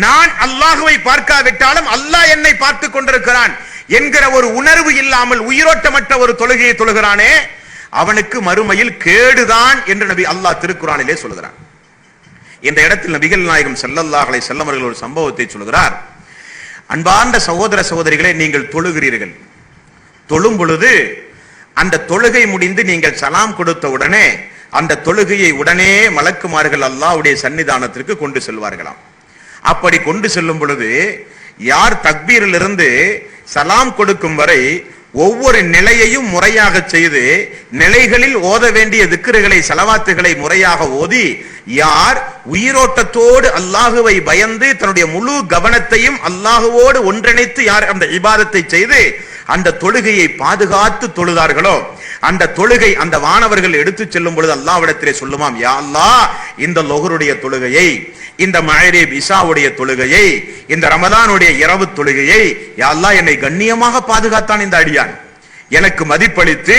நான் அல்லாஹ்வை பார்க்காவிட்டாலும் அல்லாஹ் என்னை பார்த்து கொண்டிருக்கிறான் என்கிற ஒரு உணர்வு இல்லாமல் உயிரோட்டமற்ற ஒரு தொழுகையை தொழுகிறானே, அவனுக்கு மறுமையில் கேடுதான் என்று நபி அல்லாஹ் திருக்குர்ஆனிலே சொல்கிறான். இந்த இடத்தில் நபிகள் நாயகம் ஸல்லல்லாஹு அலைஹி வஸல்லம் அவர்கள் ஒரு சம்பவத்தை சொல்கிறார். அன்பார்ந்த சகோதர சகோதரிகளே, நீங்கள் தொழுகிறீர்கள். தொழும் பொழுது அந்த தொழுகை முடிந்து நீங்கள் சலாம் கொடுத்த உடனே அந்த தொழுகையை உடனே மலக்குமார்கள் அல்லாஹ்வுடைய சன்னிதானத்திற்கு கொண்டு செல்வார்களாம். அப்படி கொண்டு செல்லும் பொழுது யார் தக்பீரிலிருந்து சலாம் கொடுக்கும் வரை ஒவ்வொரு நிலையையும் முறையாக செய்து, நிலைகளில் ஓத வேண்டிய திக்ருகளை, ஸலவாத்துகளை முறையாக ஓதி, யார் உயிரோட்டத்தோடு அல்லாஹுவை பயந்து தன்னுடைய முழு கவனத்தையும் அல்லாஹுவோடு ஒன்றிணைத்து யார் அந்த இபாதத்தை செய்து அந்த தொழுகையை பாதுகாத்து தொழுதார்களோ, அந்த தொழுகை அந்த வானவர்கள் எடுத்து செல்லும் பொழுது அல்லாஹ்விடத்திலே சொல்லுமாம், யா அல்லாஹ், இந்த லொஹருடைய தொழுகையை, இந்த மஹ்ரிப் இஷாவுடைய தொழுகையை, இந்த ரமதானுடைய இரவு தொழுகையை யா அல்லாஹ் என்னை கண்ணியமாக பாதுகாத்தான் இந்த அடியான், எனக்கு மதிப்பளித்து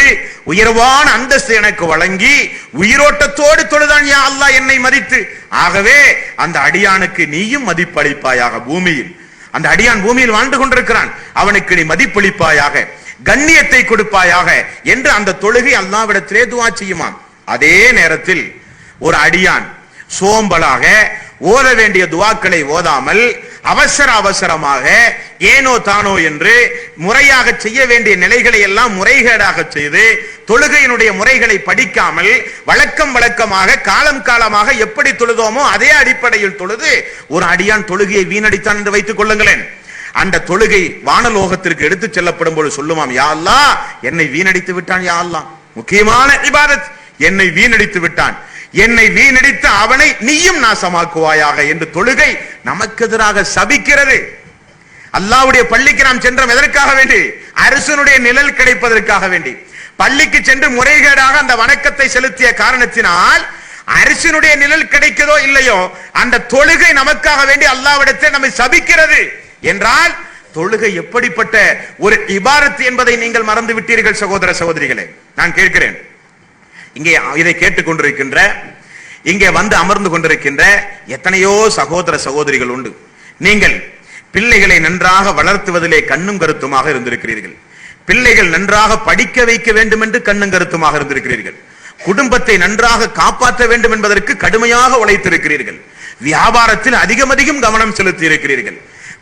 உயர்வான அந்தஸ்து எனக்கு வழங்கி உயிரோட்டத்தோடு தொழுதான் யா அல்லாஹ் என்னை மதித்து, ஆகவே அந்த அடியானுக்கு நீயும் மதிப்பளிப்பாயாக. பூமியில் அந்த அடியான் பூமியில் வாழ்ந்து கொண்டிருக்கிறான், அவனுக்கு நீ மதிப்பளிப்பாயாக, கண்ணியத்தை கொடுப்பாயாக என்று அந்த தொழுகை அல்லாஹ்விடத்திலே துஆ செய்யுமாம். அதே நேரத்தில் ஒரு அடியான் சோம்பலாக ஓத வேண்டிய துஆக்களை ஓதாமல் அவசர அவசரமாக ஏனோ தானோ என்று முறையாக செய்ய வேண்டிய நிலைகளை எல்லாம் முறைகேடாக செய்து தொழுகையினுடைய முறைகளை படிக்காமல் வழக்கமாக காலம் காலமாக எப்படி தொழுதோமோ அதே அடிப்படையில் தொழுது ஒரு அடியான் தொழுகையை வீணடித்தான் என்று வைத்துக் கொள்ளுங்களேன். அந்த தொழுகை வானலோகத்திற்கு எடுத்துச் செல்லப்படும் போது சொல்லுமாம், யா அல்லாஹ் என்னை வீணடித்து விட்டான், யா அல்லாஹ் முக்கியமான இபாதத் என்னை வீணடித்து விட்டான், என்னை வீணடித்த அவனை நீயும் நாசமாக்குவாயாக என்று தொழுகை நமக்கு எதிராக சபிக்கிறது. அல்லாஹ்வுடைய பள்ளிக்கு நாம் சென்றோம் எதற்காக வேண்டி? அரசனுடைய நிழல் கிடைப்பதற்காக வேண்டி. பள்ளிக்கு சென்று முறைகேடாக அந்த வணக்கத்தை செலுத்திய காரணத்தினால் அரசனுடைய நிழல் கிடைக்கதோ இல்லையோ அந்த தொழுகை நமக்காக வேண்டி அல்லாஹ்விடத்தில் நம்மை சபிக்கிறது என்றால் தொழுகை எப்படிப்பட்ட ஒரு இபாரத் என்பதை நீங்கள் மறந்து விட்டீர்கள் சகோதர சகோதரிகளே. நான் கேட்கிறேன், இங்கே இதை கேட்டுக் கொண்டிருக்கின்ற, இங்கே வந்து அமர்ந்து கொண்டிருக்கின்ற எத்தனையோ சகோதர சகோதரிகள் உண்டு. நீங்கள் பிள்ளைகளை நன்றாக வளர்த்துவதிலே கண்ணும் கருத்துமாக இருந்திருக்கிறீர்கள். பிள்ளைகள் நன்றாக படிக்க வைக்க வேண்டும் என்று கண்ணும் கருத்துமாக இருந்திருக்கிறீர்கள். குடும்பத்தை நன்றாக காப்பாற்ற வேண்டும் என்பதற்கு கடுமையாக உழைத்திருக்கிறீர்கள். வியாபாரத்தில் அதிகம் கவனம் செலுத்தி இருக்கிறீர்கள்.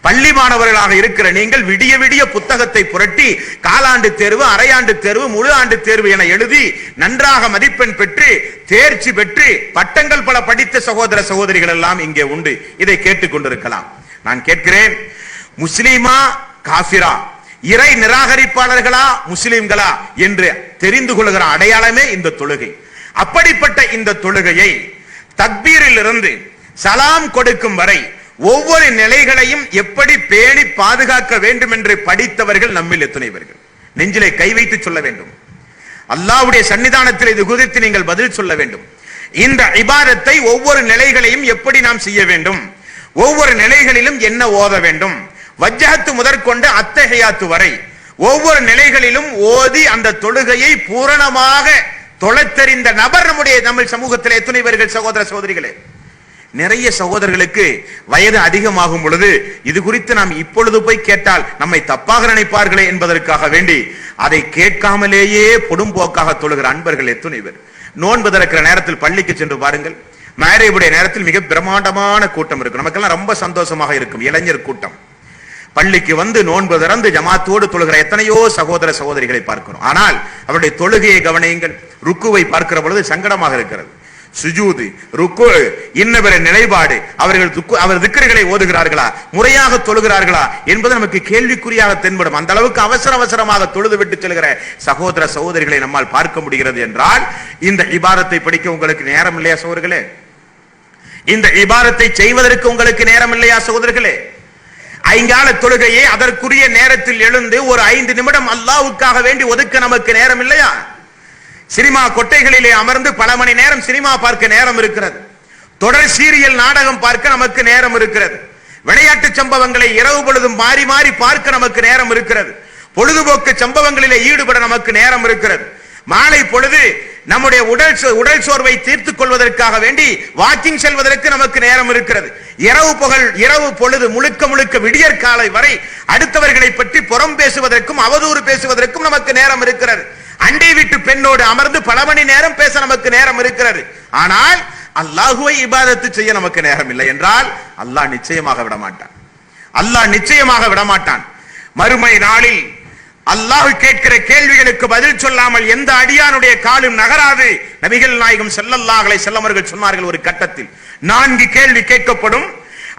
பள்ளி மாணவர்களாக இருக்கிற நீங்கள் விடிய விடிய புத்தகத்தை புரட்டி காலாண்டு தேர்வு, அரையாண்டு தேர்வு, முழு ஆண்டு தேர்வு என எழுதி நன்றாக மதிப்பெண் பெற்று தேர்ச்சி பெற்று பட்டங்கள் பல படித்த சகோதர சகோதரிகள் எல்லாம் இங்கே உண்டு. இதை கேட்டுக் கொண்டிருக்கலாம். நான் கேட்கிறேன், முஸ்லிமா காஃபிரா, இறை நிராகரிப்பாளர்களா முஸ்லிம்களா என்று தெரிந்து கொள்கிற அடையாளமே இந்த தொழுகை. அப்படிப்பட்ட இந்த தொழுகையை தக்பீரில் இருந்து சலாம் கொடுக்கும் வரை ஒவ்வொரு நிலைகளையும் எப்படி பேணி பாதுகாக்க வேண்டும் என்று படித்தவர்கள் நம்மில் எத்தனை பேர்கள்? நெஞ்சிலே கை வைத்து சொல்ல வேண்டும். அல்லாஹ்வுடைய சன்னிதானத்தில் இது குறித்து நீங்கள் பதில் சொல்ல வேண்டும். இந்த இபாதத்தை ஒவ்வொரு நிலைகளையும் எப்படி நாம் செய்ய வேண்டும், ஒவ்வொரு நிலைகளிலும் என்ன ஓத வேண்டும், வஜ்ஜஹத்து முதற்கொண்டு அத்தஹியாத்து வரை ஒவ்வொரு நிலைகளிலும் ஓதி அந்த தொழுகையை பூரணமாக தொலைத்தெறிந்த நபர் நம்ம சமூகத்தில் எத்தனை பேர்கள் சகோதர சகோதரிகளே? நிறைய சகோதரர்களுக்கு வயது அதிகமாகும் பொழுது இது குறித்து நாம் இப்பொழுது போய் கேட்டால் நம்மை தப்பாக நினைப்பார்களே என்பதற்காக வேண்டி அதை கேட்காமலேயே பொடும்போக்காக தொழுகிற அன்பர்கள் எத்தனை பேர்? நோன்பு திறக்கிற நேரத்தில் பள்ளிக்கு சென்று பாருங்கள். மேரேஜுடைய நேரத்தில் மிக பிரம்மாண்டமான கூட்டம் இருக்கும். நமக்கெல்லாம் ரொம்ப சந்தோஷமாக இருக்கும். இளைஞர் கூட்டம் பள்ளிக்கு வந்து நோன்பு திறந்து ஜமாத்தோடு தொழுகிற எத்தனையோ சகோதர சகோதரிகளை பார்க்கிறோம். ஆனால் அவருடைய தொழுகையை கவனியுங்கள். ருக்குவை பார்க்கிற பொழுது சங்கடமாக இருக்கிறது. சுஜூது, ருக்கு, இன்னவர நிலைப்பாடு, அவர் திக்ருகளை ஓதுகிறார்களா, முறையாக தொழுகிறார்களா என்பது நமக்கு கேள்விக்குறியாக தென்படும். அந்த அளவுக்கு அவசரமாக தொழுது விட்டு செல்கிற சகோதர சகோதரிகளை நம்மால் பார்க்க முடிகிறது என்றால் இந்த இபாரத்தை படிக்க உங்களுக்கு நேரம் இல்லையா சகோதரர்களே? இந்த இபாரத்தை செய்வதற்கு உங்களுக்கு நேரம் இல்லையா சகோதரர்களே? ஐங்கால தொழுகையை அதற்குரிய நேரத்தில் எழுந்து ஒரு 5 நிமிடம் அல்லாஹ்வுக்காக வேண்டி ஒதுக்க நமக்கு நேரம் இல்லையா? சினிமா கொட்டைகளிலே அமர்ந்து பல மணி நேரம் சினிமா பார்க்க நேரம் இருக்கிறது. தொடர் சீரியல் நாடகம் பார்க்க நமக்கு நேரம் இருக்கிறது. விளையாட்டு சம்பவங்களை இரவு பொழுதும் மாறி மாறி பார்க்க நமக்கு நேரம் இருக்கிறது. பொழுதுபோக்கு சம்பவங்களிலே ஈடுபட நமக்கு நேரம் இருக்கிறது. மாலை பொழுது நம்முடைய உடல் சோர்வை தீர்த்துக் கொள்வதற்காக வேண்டி வாக்கிங் செல்வதற்கு நமக்கு நேரம் இருக்கிறது. இரவு பொழுது முழுக்க விடியற் காலை வரை அடுத்தவர்களை பற்றி புறம் பேசுவதற்கும் அவதூறு பேசுவதற்கும் நமக்கு நேரம் இருக்கிறது. அண்டை வீட்டு பெண்ணோடு அமர்ந்து பல மணி நேரம் பேச நமக்கு நேரம் இருக்கிறது. ஆனால் அல்லாஹ்வை இபாதத்து செய்ய நமக்கு நேரம் இல்லை என்றால் அல்லாஹ் நிச்சயமாக விடமாட்டான். அல்லாஹ் நிச்சயமாக விடமாட்டான். மறுமை நாளில் அல்லாஹ் கேட்கிற கேள்விகளுக்கு பதில் சொல்லாமல் எந்த அடியானுடைய காலும் நகராது. நபிகள் நாயகம் ஸல்லல்லாஹு அலைஹி வஸல்லம் அவர்கள் சொன்னார்கள், ஒரு கட்டத்தில் 4 கேள்வி கேட்கப்படும்.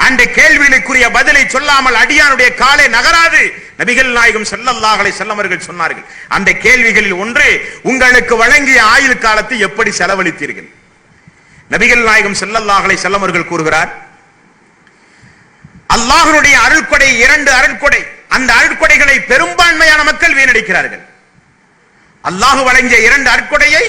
அந்த கேள்விகளுக்குரிய பதிலை சொல்லாமல் அடியானுடைய காலே நகராது. நபிகள் நாயகம் ஸல்லல்லாஹு அலைஹி வஸல்லம் அவர்கள் சொன்னார்கள், அந்த கேள்விகளில் ஒன்று, உங்களுக்கு வழங்கிய ஆயுள் காலத்தை எப்படி செலவழித்தீர்கள்? நபிகள் நாயகம் ஸல்லல்லாஹு அலைஹி வஸல்லம் அவர்கள் கூறுகிறார், அல்லாஹ்வுடைய அருள்கொடை 2 அருள்கொடை, அந்த அருள்கொடைகளை பெரும்பான்மையான மக்கள் வீணடிக்கிறார்கள். அல்லாஹ் வழங்கிய 2 அருள்கொடையை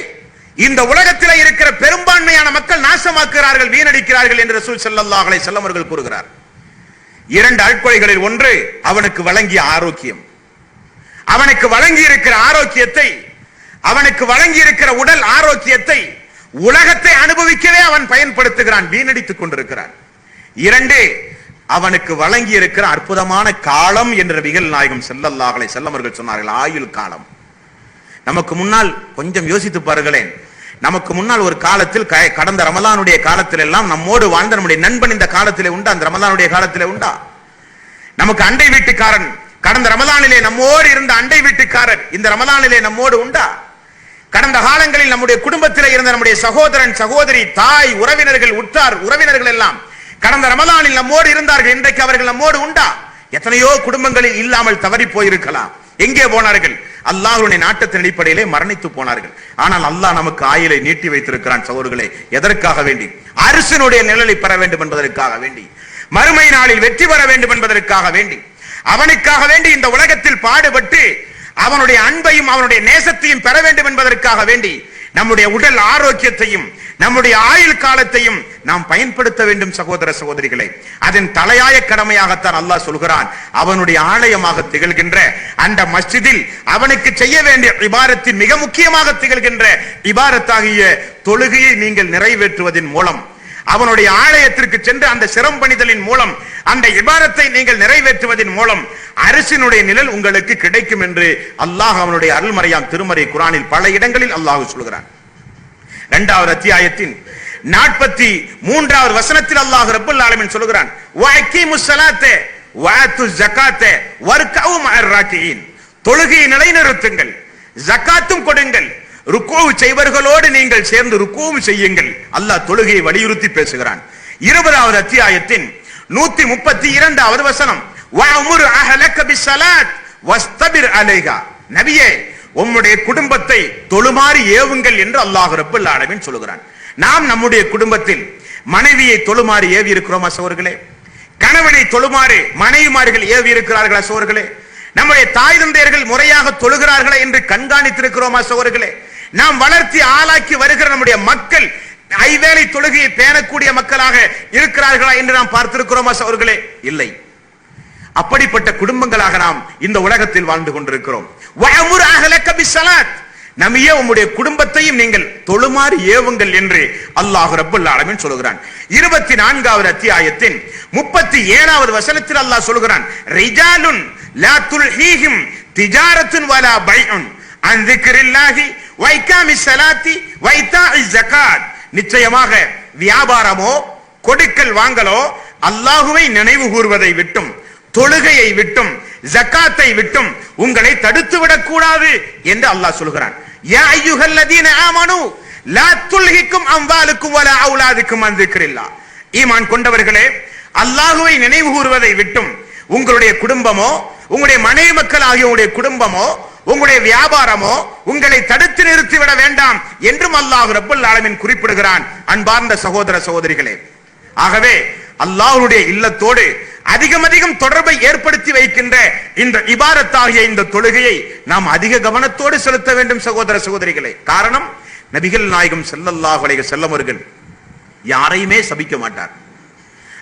இந்த உலகத்தில் இருக்கிற பெரும்பான்மையான மக்கள் நாசமாக்குகிறார்கள், வீணடிக்கிறார்கள் என்று ரசூல் ஸல்லல்லாஹு அலைஹி வஸல்லம் அவர்கள் கூறுகிறார். 2 அருள்கொடைகளில் ஒன்று அவனுக்கு வழங்கிய ஆரோக்கியம். அவனுக்கு வழங்கி இருக்கிற ஆரோக்கியத்தை, அவனுக்கு வழங்கி இருக்கிற உடல் ஆரோக்கியத்தை உலகத்தை அனுபவிக்கவே அவன் பயன்படுத்துகிறான், வீணடித்துக் கொண்டிருக்கிறான். 2, அவனுக்கு வழங்கி இருக்கிற அற்புதமான காலம் என்று நபிகள் நாயகம் ஸல்லல்லாஹு அலைஹி வஸல்லம் அவர்கள் சொன்னார்கள், ஆயுள் காலம். நமக்கு முன்னால் கொஞ்சம் யோசித்து பாருங்களேன். நமக்கு முன்னால் ஒரு காலத்தில் கடந்த ரமலானுடைய காலத்தில் எல்லாம் நம்மோடு வாழ்ந்த நம்முடைய நண்பன் இந்த காலத்திலே உண்டா? அந்த ரமலானுடைய காலத்திலே உண்டா? நமக்கு அண்டை வீட்டுக்காரன் கடந்த ரமலானிலே நம்மோடு இருந்த அண்டை வீட்டுக்காரர் இந்த ரமலானிலே நம்மோடு உண்டா? கடந்த காலங்களில் நம்முடைய குடும்பத்தில் இருந்த நம்முடைய சகோதரன் சகோதரி தாய் உறவினர்கள் உற்றார் உறவினர்கள் எல்லாம் கடந்த ரமலானில் நம்மோடு இருந்தார்கள். இன்றைக்கு அவர்கள் நம்மோடு உண்டா? எத்தனையோ குடும்பங்களில் இல்லாமல் தவறி போயிருக்கலாம். எங்கே போனார்கள்? அல்லாஹ்வுடைய நாட்டத்தின் அடிப்படையிலே மரணித்து போனார்கள். ஆனால் அல்லாஹ் நமக்கு ஆயுளை நீட்டி வைத்திருக்கிறான். சகோதரர்களே, எதற்காக வேண்டி? அரசினுடைய நிழலை பெற வேண்டும் என்பதற்காக வேண்டி, மறுமை நாளில் வெற்றி பெற வேண்டும் என்பதற்காக வேண்டி, அவனுக்காக வேண்டி இந்த உலகத்தில் பாடுபட்டு அவனுடைய அன்பையும் அவனுடைய நேசத்தையும் பெற வேண்டும் என்பதற்காக வேண்டி நம்முடைய உடல் ஆரோக்கியத்தையும் நம்முடைய ஆயுள் காலத்தையும் நாம் பயன்படுத்த வேண்டும். சகோதர சகோதரிகளே, அதன் தலையாய கடமையாகத்தான் அல்லாஹ் சொல்கிறான். அவனுடைய ஆலயமாக திகழ்கின்ற அந்த மஸ்ஜிதில் அவனுக்கு செய்ய வேண்டிய இபாரத்தின் மிக முக்கியமாக திகழ்கின்ற இபாரத்தாகிய தொழுகையை நீங்கள் நிறைவேற்றுவதன் மூலம், அவனுடைய ஆலயத்திற்கு சென்று அந்த சிரம்பணிதலின் மூலம் அந்த இபாரத்தை நீங்கள் நிறைவேற்றுவதன் மூலம் அரசினுடைய நிழல் உங்களுக்கு கிடைக்கும் என்று அல்லாஹ் அவனுடைய அருள்மறையாம் திருமறை குர்ஆனில் பல இடங்களில் அல்லாஹ் சொல்கிறான். 2வது அத்தியாயத்தின் 43வது வசனத்தில் அல்லாஹ் ரப்பல் ஆலமீன் சொல்கிறான், வஅகீமுஸ் ஸலாத்த வஆத்துஸ் ஸகாத்த வர்கஉ மஅர் ராகியின். தொழுகையை நிலைநிறுத்துங்கள், ஜகாத்தும் கொடுங்கள், ருக்கூ செய்வர்களோடு நீங்கள் சேர்ந்து ருக்கூவும் செய்யுங்கள். அல்லாஹ் தொழுகையை வலியுறுத்தி பேசுகிறான். 20வது அத்தியாயத்தின் 132வது வசனம், வஅமுர் அஹலக பிஸ்ஸலாத் வஸ்தபிர் அலைஹா. நபியே, உம்முடைய குடும்பத்தை தொழுமாறு ஏவுங்கள் என்று அல்லாஹ் ரப்பல் ஆலமீன் சொல்கிறான். நாம் நம்முடைய குடும்பத்தில் மனைவியை தொழுமாறு ஏவி இருக்கிறோமா சகோதரர்களே? கணவனை தொழுமாறு மனைவிமார்கள் ஏவி இருக்கிறார்களா சகோதரர்களே? நம்முடைய தாய் தந்தையர்கள் முறையாக தொழுகிறார்களா என்று கண்காணித்திருக்கிறோமா சகோதரர்களே? நாம் வளர்த்தி ஆளாக்கி வருகிற நம்முடைய மக்கள் ஐவேளை தொழுகையை பேணக்கூடிய மக்களாக இருக்கிறார்களா என்று நாம் பார்த்திருக்கிறோமா சகோதரர்களே? இல்லை. அப்படிப்பட்ட குடும்பங்களாக நாம் இந்த உலகத்தில் வாழ்ந்து கொண்டிருக்கிறோம். வஅமுர் அஹலக பிஸ்ஸலாத். நபியே, உம்முடைய குடும்பத்தையும் நீங்கள் தொழுமாறு ஏவுங்கள் என்று அல்லாஹ் ரப்பல் ஆலமீன் சொல்கிறான். 24வது அத்தியாயத்தின் 37வது வசனத்தில் அல்லாஹ் சொல்கிறான், ரிஜாலுன் லா துல்ஹீஹிம் திஜாரத்துன் வலா பைஉன் அன் ذிக்ரில்லாஹி வ இகாமிஸ் ஸலாத்தி வ இதாஇஸ் ஸகாத். நிச்சயமாக வியாபாரமோ கொடுக்கல் வாங்கலோ அல்லாஹ்வை நினைவு கூர்வதை விட்டும் தொழுகையை விட்டும் ஜகாத்தை விட்டும் உங்களை தடுத்து விடக் கூடாது என்று அல்லாஹ் சொல்கிறான். யா அய்யுஹல்லதீன ஆமனூ லா துல்ஹிக்கும் அம்வாலுக்கும் வலா அவுலாதுக்கும் அன் ذிக்ரில்லாஹ். ஈமான் கொண்டவர்களே, அல்லாஹ்வை நினைவு கூர்வதை விட்டும் உங்களுடைய குடும்பமோ உங்களுடைய மனைவி மக்கள் ஆகிய உங்களுடைய குடும்பமோ உங்களுடைய வியாபாரமோ உங்களை தடுத்து நிறுத்திவிட வேண்டாம் என்றும் அல்லாஹ் ரப்பல் ஆலமீன் குறிப்பிடுகிறான். அன்பார்ந்த சகோதர சகோதரிகளே, ஆகவே அல்லாஹ்வுடைய இல்லத்தோடு அதிகம் தொடர்பை ஏற்படுத்தி வைக்கின்ற இந்த இபாரத்தாகிய இந்த தொழுகையை நாம் அதிக கவனத்தோடு செலுத்த வேண்டும் சகோதர சகோதரிகளே. காரணம், நபிகள் நாயகம் ஸல்லல்லாஹு அலைஹி வஸல்லம் அவர்கள் யாரையுமே சபிக்க மாட்டார்.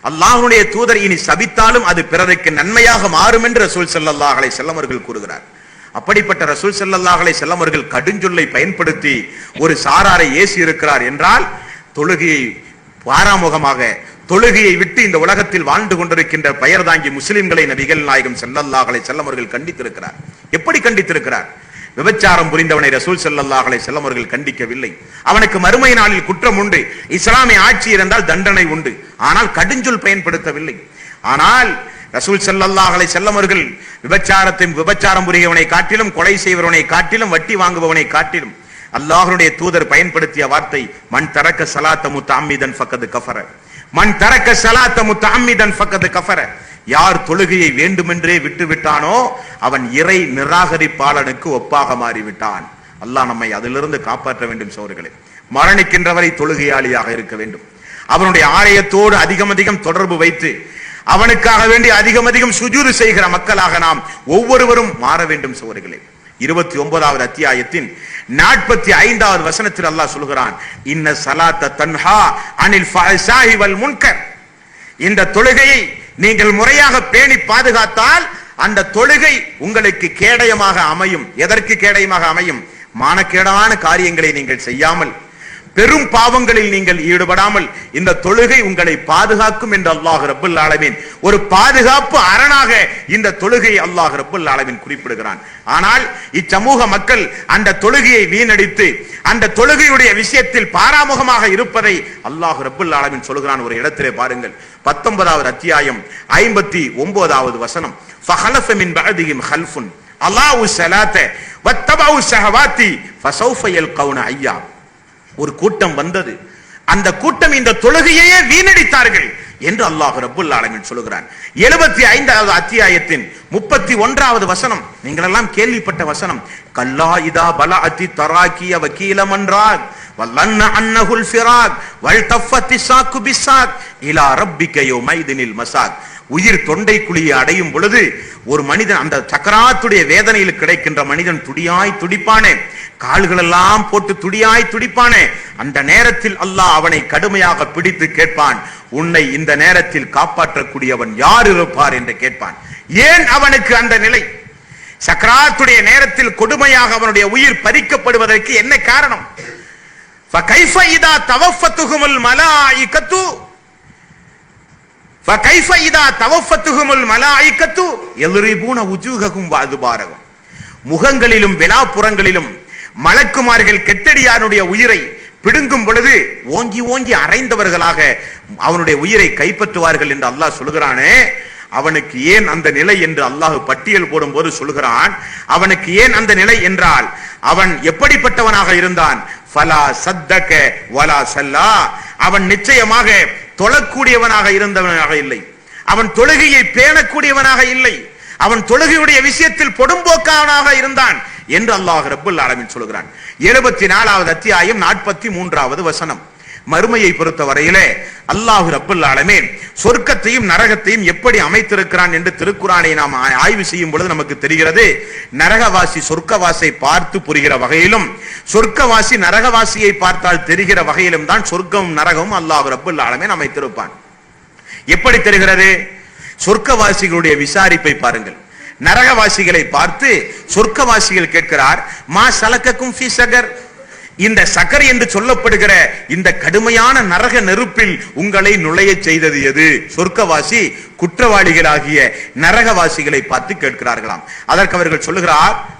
அல்லாஹ்வுடைய தூதர் இனி சபித்தாலும் அது பிறருக்கு நன்மையாக மாறும் என்று ரசூல் ஸல்லல்லாஹு அலைஹி வஸல்லம் அவர்கள் கூறுகிறார். அப்படிப்பட்ட ரசூல் ஸல்லல்லாஹு அலைஹி வஸல்லம் அவர்கள் கடுஞ்சொல்லை பயன்படுத்தி ஒரு சாராரை ஏசி இருக்கிறார் என்றால், தொழுகையை பாராமுகமாக தொழுகையை விட்டு இந்த உலகத்தில் வாழ்ந்து கொண்டிருக்கின்ற பெயர் தாங்கி முஸ்லிம்களை நபிகள் நாயகம் ஸல்லல்லாஹு அலைஹி வஸல்லம் அவர்கள் கண்டித்திருக்கிறார். எப்படி கண்டித்திருக்கிறார்? விபச்சாரம் புரிந்தவனை ரசூல் ஸல்லல்லாஹு அலைஹி வஸல்லம் அவர்கள் கண்டிக்கவில்லை. அவனுக்கு மறுமை நாளில் குற்றம் உண்டு, இஸ்லாமிய ஆட்சி இருந்தால் தண்டனை உண்டு, ஆனால் கடுஞ்சொல் பயன்படுத்தவில்லை. ஆனால் ரசூல் ஸல்லல்லாஹு அலைஹி வஸல்லம் அவர்கள் விபச்சாரம் புரியவனை காட்டிலும், கொலை செய்வவனை காட்டிலும், வட்டி வாங்குபவனை காட்டிலும் அல்லாஹ்வுடைய தூதர் பயன்படுத்திய வார்த்தை மன் தரக்க ஸலாத்த முத்தஅம்மிதன் ஃபக்கத் கஃபர. மன் தரக்க ஸலாத்த முத்தஅம்மிதன் ஃபக்கத் கஃபர. யார் தொழுகையை வேண்டுமென்றே விட்டு விட்டானோ அவன் இறை நிராகரிப்பாளனுக்கு ஒப்பாக மாறிவிட்டான். அல்லாஹ் நம்மை அதிலிருந்து காப்பாற்ற வேண்டும் சகோதரர்களே. மரணிக்கின்றவரை தொழுகையாளியாக இருக்க வேண்டும். அவனுடைய ஆலயத்தோடு அதிகம் தொடர்பு வைத்து அவனுக்காக வேண்டி அதிகம் சுஜூது செய்கிற மக்களாக நாம் ஒவ்வொருவரும் மாற வேண்டும் சகோதரர்களே. 29வது அத்தியாயத்தின் 45வது வசனத்தில் அல்லாஹ் சொல்கிறான், இன்ன ஸலாத்த தன்ஹா அனில் ஃபஹ்ஷாஹி வல் முன்கர். இந்த தொழுகையை நீங்கள் முறையாக பேணி பாதுகாத்தால் அந்த தொழுகை உங்களுக்கு கேடயமாக அமையும். எதற்கு கேடயமாக அமையும்? மானக்கேடான காரியங்களை நீங்கள் செய்யாமல் பெரும் பாவங்களில் நீங்கள் ஈடுபடாமல் இந்த தொழுகை உங்களை பாதுகாக்கும் என்று அல்லாஹ் ரப்பல் ஆலமீன் ஒரு பாதுகாப்பு அரணாக இந்த தொழுகையை அல்லாஹ் ரப்பல் ஆலமீன் குறிப்பிடுகிறான். ஆனால் இச்சமூக மக்கள் அந்த தொழுகையை வீணடித்து அந்த தொழுகையுடைய விஷயத்தில் பாராமுகமாக இருப்பதை அல்லாஹ் ரப்பல் ஆலமீன் சொல்கிறான். ஒரு இடத்திலே பாருங்கள், 19வது அத்தியாயம் 59வது வசனம். ஃபஹலஃப மின் பஅதிஹிம் ஹல்ஃபுன் அல்லாஹு ஸலாத வத்தபஉ ஷஹவாத்தி ஃபஸௌஃப யல்கௌன ஐயா. ஒரு கூட்டம் வந்தது, அந்த கூட்டம் இந்த தொழுகையே வீணடித்தார்கள் என்று அல்லாஹ் ரப்பல் ஆலமீன் சொல்கிறான். 75வது அத்தியாயத்தின் 31வது வசனம், நீங்கள் எல்லாம் கேள்விப்பட்ட வசனம். கல்லா இதா பலஅத்தி தராக்கிய வகீல மன்ராக் வல்லன்ன அன்னஹுல் ஃபிராக் வல்தஃபத்தி ஸாக்கு பிஸாக் இலா ரப்பிக யௌமைதினில் மஸாக். உயிர் தொண்டை குழியை அடையும் பொழுது ஒரு மனிதன், அந்த சக்கராத்துடைய வேதனையில் கிடைக்கின்ற மனிதன் துடியாய் துடிப்பானே, கால்கள் எல்லாம் போட்டு துடியாய் துடிப்பானே, அந்த நேரத்தில் அல்லாஹ் அவனை கடுமையாக பிடித்து கேட்பான், உன்னை இந்த நேரத்தில் காப்பாற்றக்கூடியவன் யார் இருப்பார் என்று கேட்பான். ஏன் அவனுக்கு அந்த நிலை? சக்கராத்துடைய நேரத்தில் கொடுமையாக அவனுடைய உயிர் பறிக்கப்படுவதற்கு என்ன காரணம்? ஃபகைஃப இதா தவஃபத்துஹுமுல் மலாயிகத்து فكيف اذا توفتهم الملائكه يضربون وجوههم وادبارهم. முகங்களிலும் விலாப்புறங்களிலும் மலக்குமார்கள் கெட்டடியானுடைய உயிரை பிடுங்கும் பொழுது ஓங்கி ஓங்கி அறைந்தவர்களாக அவனுடைய உயிரை கைப்பற்றுவார்கள் என்று அல்லாஹ் சொல்கிறானே, அவனுக்கு ஏன் அந்த நிலை என்று அல்லாஹ் பட்டியல் போடும் போது சொல்கிறான். அவனுக்கு ஏன் அந்த நிலை என்றால் அவன் எப்படிப்பட்டவனாக இருந்தான்? ஃபலா சத்தக வலா சல்லா. அவன் நிச்சயமாக தொழக்கூடியவனாக இருந்தவனாக இல்லை, அவன் தொழுகையை பேணக்கூடியவனாக இல்லை, அவன் தொழுகையுடைய விஷயத்தில் பொடும்போக்கானாக இருந்தான் என்று அல்லாஹ் ரப்பல் ஆலமீன் சொல்கிறான். 74வது அத்தியாயம் 43வது வசனம். மறுமையை பொறுத்த வரையிலே அல்லாஹ் ரப்பல் ஆலமீன் சொர்க்கத்தையும் நரகத்தையும் எப்படி அமைத்திருக்கிறான் என்று திருக்குர்ஆனை நாம் ஆய்வு செய்யும் பொழுது நமக்கு தெரிகிறது. நரகவாசி சொர்க்கவாசியை பார்த்து புரிகிற வகையிலும் சொர்க்கவாசி நரகவாசியை பார்த்தால் தெரிகிற வகையிலும் தான் சொர்க்கமும் நரகமும் அல்லாஹ் ரப்பல் ஆலமீன் அமைத்திருப்பான். எப்படி தெரிகிறது? சொர்க்கவாசிகளுடைய விசாரிப்பை பாருங்கள். நரகவாசிகளை பார்த்து சொர்க்கவாசிகள் கேட்கிறார், மா சலக்கக்கும் ஃபீ ஸகர், இந்த சக்கர் என்று சொல்லப்படுகிற இந்த கடுமையான நரக நெருப்பில் உங்களை நுழைய செய்தது எது? சொர்க்கவாசி குற்றவாளிகளாகிய நரகவாசிகளை பார்த்து கேட்கிறார்களாம். அதற்கு அவர்கள்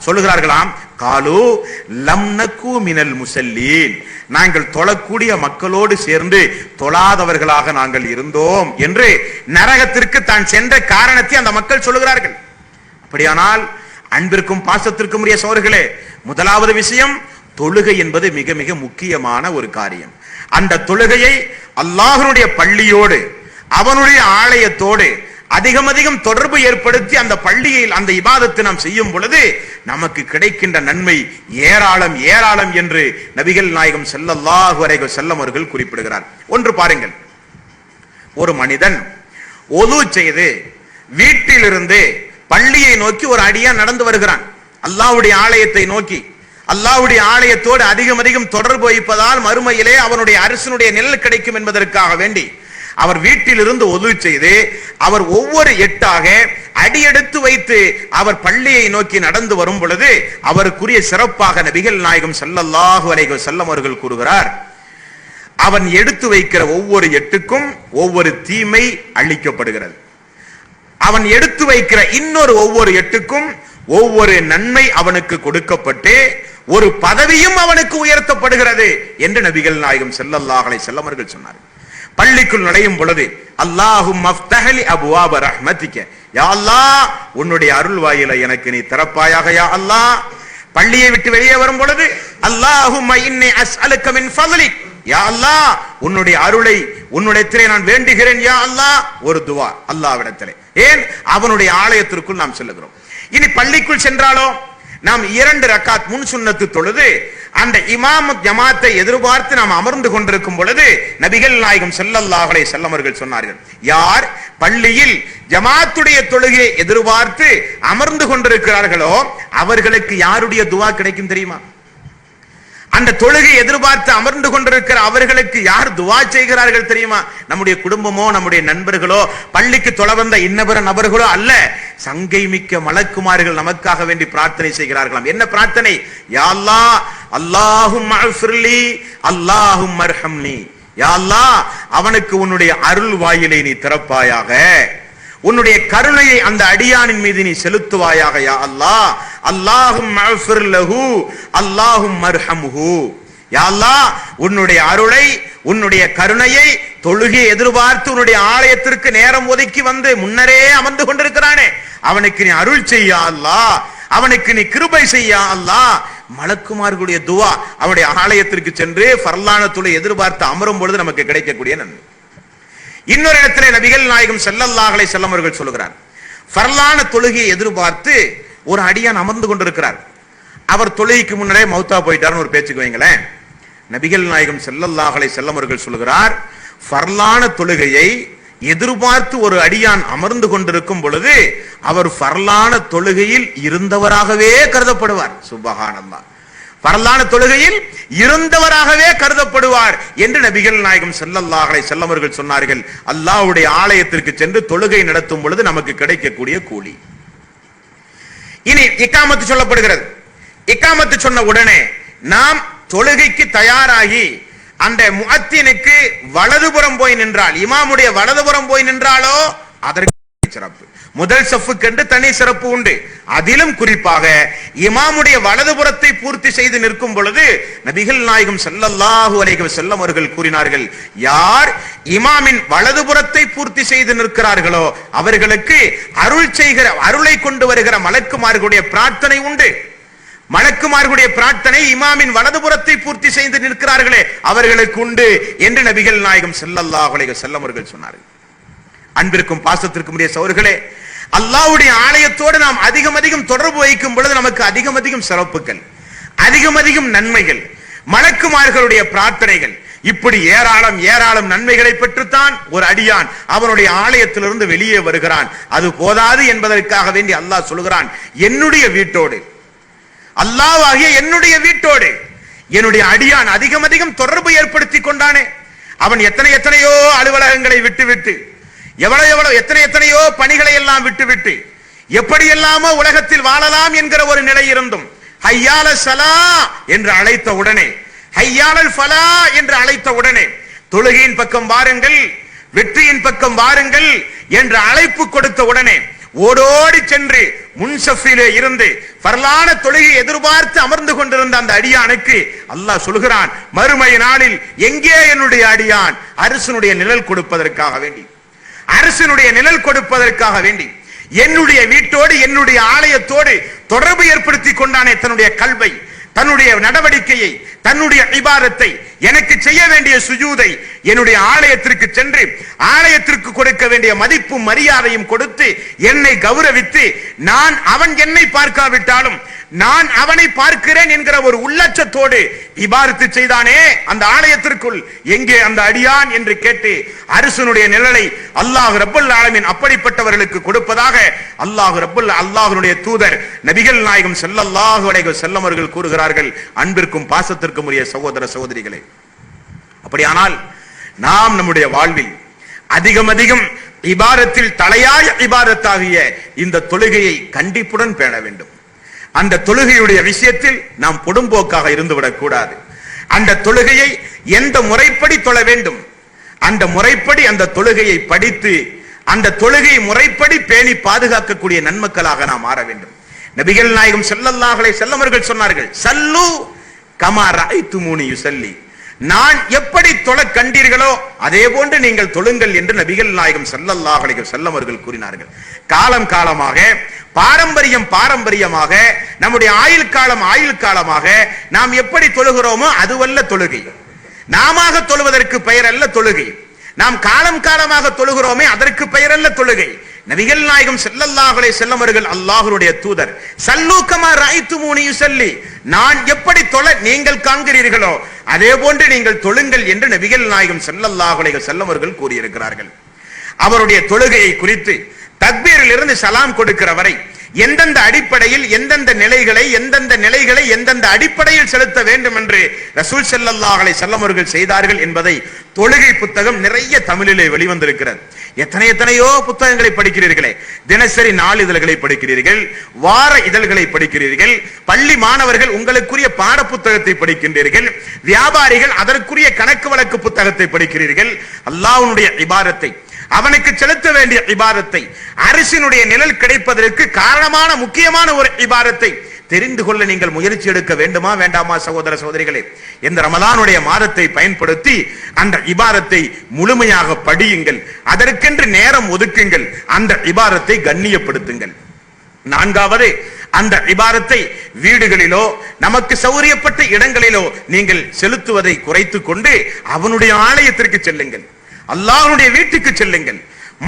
சொல்லுகிறார்களாம், காலு லம் நகு மினல் முஸல்லீன், நாங்கள் தொழக்கூடிய மக்களோடு சேர்ந்து தொழாதவர்களாக நாங்கள் இருந்தோம் என்று நரகத்திற்கு தான் சென்ற காரணத்தை அந்த மக்கள் சொல்லுகிறார்கள். அப்படியானால் அன்பிற்கும் பாசத்திற்கும் உரிய சகோதரர்களே, முதலாவது விஷயம், தொழுகை என்பது மிக மிக முக்கியமான ஒரு காரியம். அந்த தொழுகையை அல்லாஹ்வுடைய பள்ளியோடு அவனுடைய ஆலயத்தோடு அதிகம் அதிகம் தொடர்பு ஏற்படுத்தி அந்த பள்ளியில் அந்த இபாதத்தை நாம் செய்யும் பொழுது நமக்கு கிடைக்கின்ற நன்மை ஏராளம் ஏராளம் என்று நபிகள் நாயகம் ஸல்லல்லாஹு அலைஹி வஸல்லம் அவர்கள் குறிப்பிடுகிறார். ஒன்று பாருங்கள், ஒரு மனிதன் ஒது செய்து வீட்டிலிருந்து பள்ளியை நோக்கி ஒரு அடியா நடந்து வருகிறான். அல்லாஹ்வுடைய ஆலயத்தை நோக்கி, அல்லாஹ்வுடைய ஆலயத்தோடு அதிகம் அதிகம் தொடர்பு வைப்பதால் மறுமையிலே அவனுடைய அரசனுடைய நிழல் கிடைக்கும் என்பதற்காக வேண்டி அவர் வீட்டிலிருந்து ஒது செய்து அவர் ஒவ்வொரு எட்டாக அடியெடுத்து வைத்து அவர் பள்ளியை நோக்கி நடந்து வரும் பொழுது அவருக்குரிய சிறப்பாக நபிகள் நாயகம் ஸல்லல்லாஹு அலைஹி வஸல்லம் அவர்கள் கூறுகிறார், அவன் எடுத்து வைக்கிற ஒவ்வொரு எட்டுக்கும் ஒவ்வொரு தீமை அளிக்கப்படுகிறது, அவன் எடுத்து வைக்கிற இன்னொரு ஒவ்வொரு எட்டுக்கும் ஒவ்வொரு நன்மை அவனுக்கு கொடுக்கப்பட்டு ஒரு பதவியும் அவனுக்கு உயர்த்தப்படுகிறது என்று நபிகள் நாயகம் ஸல்லல்லாஹு அலைஹி வஸல்லம் அவர்கள் சொன்னார்கள். பள்ளிக்குள் நுழையும் பொழுது அல்லாஹும்ம ஃப்தஹ்லி அப்வாப ரஹ்மத்திக, யா அல்லாஹ் உன்னுடைய அருள் வாயிலை எனக்கு நீ திறப்பாயாக யா அல்லாஹ். பள்ளியை விட்டு வெளியே வரும் பொழுது அல்லாஹும்ம இன்னி அஸ்அலுக மின் ஃபضலிக், யா அல்லாஹ் உன்னுடைய அருளை உன்னுடையத்திலே நான் வேண்டுகிறேன் யா அல்லாஹ். ஒரு துவா அல்லாஹ்விடத்திலே. ஏன்? அவனுடைய ஆலயத்திற்குள் நாம் செல்லுகிறோம். இனி பள்ளிக்குள் சென்றாலோ நாம் 2 ரக்காத் முன் சுன்னத்து தொழுது அந்த இமாம் ஜமாத்தை எதிர்பார்த்து நாம் அமர்ந்து கொண்டிருக்கும் பொழுது நபிகள் நாயகம் ஸல்லல்லாஹு அலைஹி வஸல்லம் அவர்கள் சொன்னார்கள், யார் பள்ளியில் ஜமாத்துடைய தொழுகையை எதிர்பார்த்து அமர்ந்து கொண்டிருக்கிறார்களோ அவர்களுக்கு யாருடைய துவா கிடைக்கும் தெரியுமா? அந்த தொழுகை எதிர்பார்த்து அமர்ந்து கொண்டிருக்கிற அவர்களுக்கு யார் துவா செய்கிறார்கள் தெரியுமா? நம்முடைய குடும்பமோ நம்முடைய நண்பர்களோ பள்ளிக்கு தொழ வந்த இன்னபிற நபர்களோ அல்ல, சங்கை மிக்க மலக்குமார்கள் நமக்காக வேண்டி பிரார்த்தனை செய்கிறார்களாம். என்ன பிரார்த்தனை? யா அல்லாஹ் அல்லாஹும்ம அஃபிர்லி அல்லாஹும்ம அர்ஹம்னி, யா அல்லாஹ் அவனுக்கு உன்னுடைய அருள் வாயிலை நீ திறப்பாயாக, உன்னுடைய கருணையை அந்த அடியானின் மீது நீ செலுத்துவாயாக யா அல்லாஹ். அல்லாஹும்ம அஃபிர் லஹு அல்லாஹும்ம அர்ஹம்ஹு, யா அல்லாஹ் உன்னுடைய அருளை உன்னுடைய கருணையை தொழுகை எதிர்பார்த்து உன்னுடைய ஆலயத்திற்கு நேரம் ஒதுக்கி வந்து முன்னரே அமர்ந்து கொண்டிருக்கிறானே அவனுக்கு நீ அருள் செய்யா அல்லாஹ், அவனுக்கு நீ கிருபை செய்யா அல்லாஹ். மலக்குமார்களுடைய துவா அவனுடைய ஆலயத்திற்கு சென்று ஃபர்லான தொழுகை எதிர்பார்த்து அமரும் பொழுது நமக்கு கிடைக்கக்கூடிய நன்மை. இன்னொரு இடத்திலே நபிகள் நாயகம் ஸல்லல்லாஹு அலைஹி வஸல்லம் அவர்கள் சொல்கிறார், ஃபர்லான தொழுகையை எதிர்பார்த்து ஒரு அடியான் அமர்ந்து கொண்டிருக்கிறார், அவர் தொழுகைக்கு முன்னரே மௌத்தா போயிட்டார்னு ஒரு பேச்சுக்கு வைங்களேன். நபிகள் நாயகம் ஸல்லல்லாஹு அலைஹி வஸல்லம் அவர்கள் சொல்கிறார், ஃபர்லான தொழுகையை எதிர்பார்த்து ஒரு அடியான் அமர்ந்து கொண்டிருக்கும் பொழுது அவர் ஃபர்லான தொழுகையில் இருந்தவராகவே கருதப்படுவார். சுப்ஹானல்லாஹ், ஃபர்லான தொழுகையில் இருந்தவராகவே கருதப்படுவார் என்று நபிகள் நாயகம் ஸல்லல்லாஹு அலைஹி வஸல்லம் அவர்கள் சொன்னார்கள். அல்லாஹ்வுடைய ஆலயத்திற்கு சென்று தொழுகை நடத்தும் பொழுது நமக்கு கிடைக்கக்கூடிய கூலி. இனி இக்காமத்து சொல்லப்படுகிறது. இக்காமத்து சொன்ன உடனே நாம் தொழுகைக்கு தயாராகி அந்த முஅத்தினுக்கு வலதுபுறம் போய் நின்றால், இமாமுடைய வலதுபுறம் போய் நின்றாலோ அதற்கு சிறப்பு. முதல் சஃப்புக்கு என்று தனி சிறப்பு உண்டு. அதிலும் குறிப்பாக இமாமுடைய வலதுபுறத்தை பூர்த்தி செய்து நிற்கும் பொழுது நபிகள் நாயகம் ஸல்லல்லாஹு அலைஹி வஸல்லம் அவர்கள் கூறினார்கள், யார் இமாமின் வலதுபுறத்தை பூர்த்தி செய்து நிற்கிறார்களோ அவர்களுக்கு அருளை கொண்டு வருகிற மலக்குமார்களுடைய பிரார்த்தனை உண்டு. மலக்குமார்களுடைய பிரார்த்தனை இமாமின் வலதுபுறத்தை பூர்த்தி செய்து நிற்கிறார்களே அவர்களுக்கு உண்டு என்று நபிகள் நாயகம் ஸல்லல்லாஹு அலைஹி வஸல்லம் அவர்கள் சொன்னார்கள். அன்பிற்கும் பாசத்திற்கும் உரிய சகோதரர்களே, அல்லாஹ்வுடைய ஆலயத்தோடு நாம் அதிகம் தொடர்பு வைக்கும் பொழுது நமக்கு அதிகம் சிறப்புகள், அதிகம் நன்மைகள், மலக்குமார்களுடைய பிரார்த்தனைகள், இப்படி ஏராளம் நன்மைகளை பெற்றுத்தான் ஒரு அடியான் அவனுடைய ஆலயத்திலிருந்து வெளியே வருகிறான். அது போதாது என்பதற்காக வேண்டி அல்லாஹ் சொல்கிறான், என்னுடைய வீட்டோடு, அல்லாஹ்வாகிய என்னுடைய வீட்டோடு என்னுடைய அடியான் அதிகம் தொடர்பு ஏற்படுத்தி கொண்டானே, அவன் எத்தனையோ அலுவலகங்களை விட்டுவிட்டு, எத்தனையோ பணிகளை எல்லாம் விட்டுவிட்டு, எப்படியெல்லாமோ உலகத்தில் வாழலாம் என்கிற ஒரு நிலை இருந்தும் ஹய்யால ஸலா என்று அழைத்த உடனே, ஹய்யாலல் ஃபலா என்று அழைத்த உடனே தொழுகையின் பக்கம் வாருங்கள், வெற்றியின் பக்கம் வாருங்கள் என்ற அழைப்பு கொடுத்த உடனே ஓடோடி சென்று முன்சஃபிலே இருந்து ஃபர்லான தொழுகை எதிர்பார்த்து அமர்ந்து கொண்டிருந்த அந்த அடியானுக்கு அல்லாஹ் சொல்கிறான், மறுமை நாளில் எங்கே என்னுடைய அடியான்? அரசனுடைய நிழல் கொடுப்பதற்காக வேண்டி, அரசனுடைய நிழல் கொடுப்பதற்காக வேண்டி என்னுடைய வீட்டோடு என்னுடைய ஆலயத்தோடு தொடர்பு ஏற்படுத்தி கொண்டானே, தன்னுடைய கல்வை, தன்னுடைய நடவடிக்கையை, தன்னுடைய இபாதத்தை, எனக்கு செய்ய வேண்டிய சுஜூதை என்னுடைய ஆலயத்திற்கு சென்று ஆலயத்திற்கு கொடுக்க வேண்டிய மதிப்பும் மரியாதையும் கொடுத்து என்னை கௌரவித்து, நான் அவன் என்னை பார்க்காவிட்டாலும் நான் அவனை பார்க்கிறேன் என்கிற ஒரு உள்ளட்சத்தோடு இபாதத்து செய்தானே அந்த ஆலயத்திற்குள், எங்கே அந்த அடியான் என்று கேட்டு அரசனுடைய நிழலை அல்லாஹ் ரப்பல் ஆலமீன் அப்படிப்பட்டவர்களுக்கு கொடுப்பதாக அல்லாஹ்வுடைய தூதர் நபிகள் நாயகம் ஸல்லல்லாஹு அலைஹி வஸல்லம் அவர்கள் கூறுகிறார்கள். அன்பிற்கும் பாசத்திற்கும் உரிய சகோதர சகோதரிகளே, அப்படியானால் நாம் நம்முடைய வாழ்வில் அதிகம் இபாதத்தில் தலையாய இபாதத்தாகிய இந்த தொழுகையை கண்டிப்புடன் பேண வேண்டும். அந்த தொழுகையுடைய விஷயத்தில் நாம் பொடும்போக்காக இருந்துவிடக் கூடாது. அந்த தொழுகையை எந்த முறைப்படி தொழ வேண்டும், அந்த முறைப்படி அந்த தொழுகையை படித்து அந்த தொழுகை முறைப்படி பேணி பாதுகாக்கக்கூடிய நன்மக்களாக நாம் மாற வேண்டும். நபிகள் நாயகம் ஸல்லல்லாஹு அலைஹி வஸல்லம் அவர்கள் சொன்னார்கள், சல்லு கமா ரஅய்துமூனி யுஸல்லி, நான் எப்படி தொழ கண்டீர்களோ அதே போன்று நீங்கள் தொழுங்கள் என்று நபிகள் நாயகம் ஸல்லல்லாஹு அலைஹி வஸல்லம் அவர்கள் கூறினார்கள். காலமாக பாரம்பரியமாக நம்முடைய ஆயுள் காலமாக நாம் எப்படி தொழுகிறோமோ அதுவல்ல தொழுகை. நாம தொழுவதற்கு பெயர் அல்ல தொழுகை. நாம் காலமாக தொழுகிறோமே அதற்கு பெயர் அல்ல தொழுகை. நபிகள் நாயகம் ஸல்லல்லாஹு அலைஹி வஸல்லம் அவர்கள் அல்லாஹ்வுடைய தூதர், சல்லு கமா ரஅய்துமூனி யுஸல்லி, நான் எப்படி தொழ நீங்கள் காண்கிறீர்களோ அதே போன்று நீங்கள் தொழுங்கள் என்று நபிகள் நாயகம் ஸல்லல்லாஹு அலைஹி வஸல்லம் அவர்கள் கூறியிருக்கிறார்கள். அவருடைய தொழுகையை குறித்து தக்பீரில் இருந்து சலாம் கொடுக்கிற வரை எந்தெந்த அடிப்படையில் எந்தெந்த நிலைகளை எந்தெந்த அடிப்படையில் செலுத்த வேண்டும் என்று ரசூல் ஸல்லல்லாஹு அலைஹி வஸல்லம் அவர்கள் செய்தார்கள் என்பதை தொழுகை புத்தகம் நிறைய தமிழிலே வெளிவந்திருக்கிறது. எத்தனையோ புத்தகங்களை படிக்கிறீர்களே, தினசரி நாளிதழ்களை படிக்கிறீர்கள், வார இதழ்களை படிக்கிறீர்கள், பள்ளி மாணவர்கள் உங்களுக்குரிய பாட புத்தகத்தை படிக்கின்றீர்கள், வியாபாரிகள் அதற்குரிய கணக்கு வழக்கு புத்தகத்தை படிக்கிறீர்கள். அல்லாஹ்வுடைய இபாதத்தை, அவனுக்கு செலுத்த வேண்டிய இபாதத்தை, அரிசினுடைய நிழல் கிடைப்பதற்கு காரணமான முக்கியமான ஒரு இபாதத்தை தெரிந்து கொள்ள நீங்கள் முயற்சி எடுக்க வேண்டுமா வேண்டாமா சகோதர சகோதரிகளே? இந்த ரமலானுடைய மாதத்தை பயன்படுத்தி அந்த இபாதத்தை முழுமையாக படியுங்கள், அதற்கென்று நேரம் ஒதுக்குங்கள், அந்த இபாதத்தை கண்ணியப்படுத்துங்கள். நான்காவது, அந்த இபாதத்தை வீடுகளிலோ நமக்கு சௌரியப்பட்ட இடங்களிலோ நீங்கள் செலுத்துவதை குறைத்துக் கொண்டு அவனுடைய ஆலயத்திற்கு செல்லுங்கள், அல்லாஹ்வுடைய வீட்டுக்கு செல்லுங்கள்,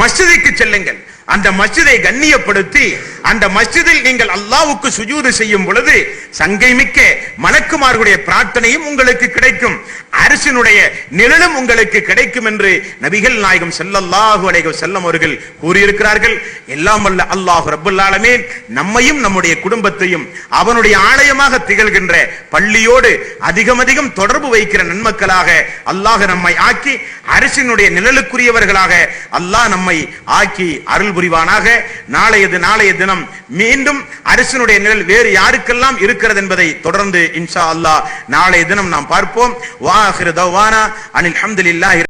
மஸ்ஜிதுக்கு செல்லுங்கள். அந்த மஸ்ஜிதை கண்ணியப்படுத்தி அந்த மஸ்ஜிதில் நீங்கள் அல்லாஹ்வுக்கு சுஜூது செய்யும் பொழுது சங்கை மிக்க மலக்குமார்களுடைய பிரார்த்தனையும் உங்களுக்கு கிடைக்கும், அரிசினுடைய நிழலும் உங்களுக்கு கிடைக்கும் என்று நபிகள் நாயகம் ஸல்லல்லாஹு அலைஹி வஸல்லம் அவர்கள் கூறியிருக்கிறார்கள். எல்லாம் வல்ல அல்லாஹ் ரப்பல் ஆலமீன் நம்மையும் நம்முடைய குடும்பத்தையும் அவனுடைய ஆலயமாக திகழ்கின்ற பள்ளியோடு அதிகம் தொடர்பு வைக்கிற நன்மக்களாக அல்லாஹ் நம்மை ஆக்கி அரிசினுடைய நிழலுக்குரியவர்களாக அல்லாஹ் நம்மை ஆக்கி அருள் புரிவானாக. நாளைய தினம் மீண்டும் அரிசினுடைய நிழல் வேறு யாருக்கெல்லாம் இருக்கிறது என்பதை தொடர்ந்து இன்ஷா அல்லாஹ் நாளைய தினம் நாம் பார்ப்போம். வா ஆகிரு தவ்வானா அனில் ஹம்துலில்லாஹி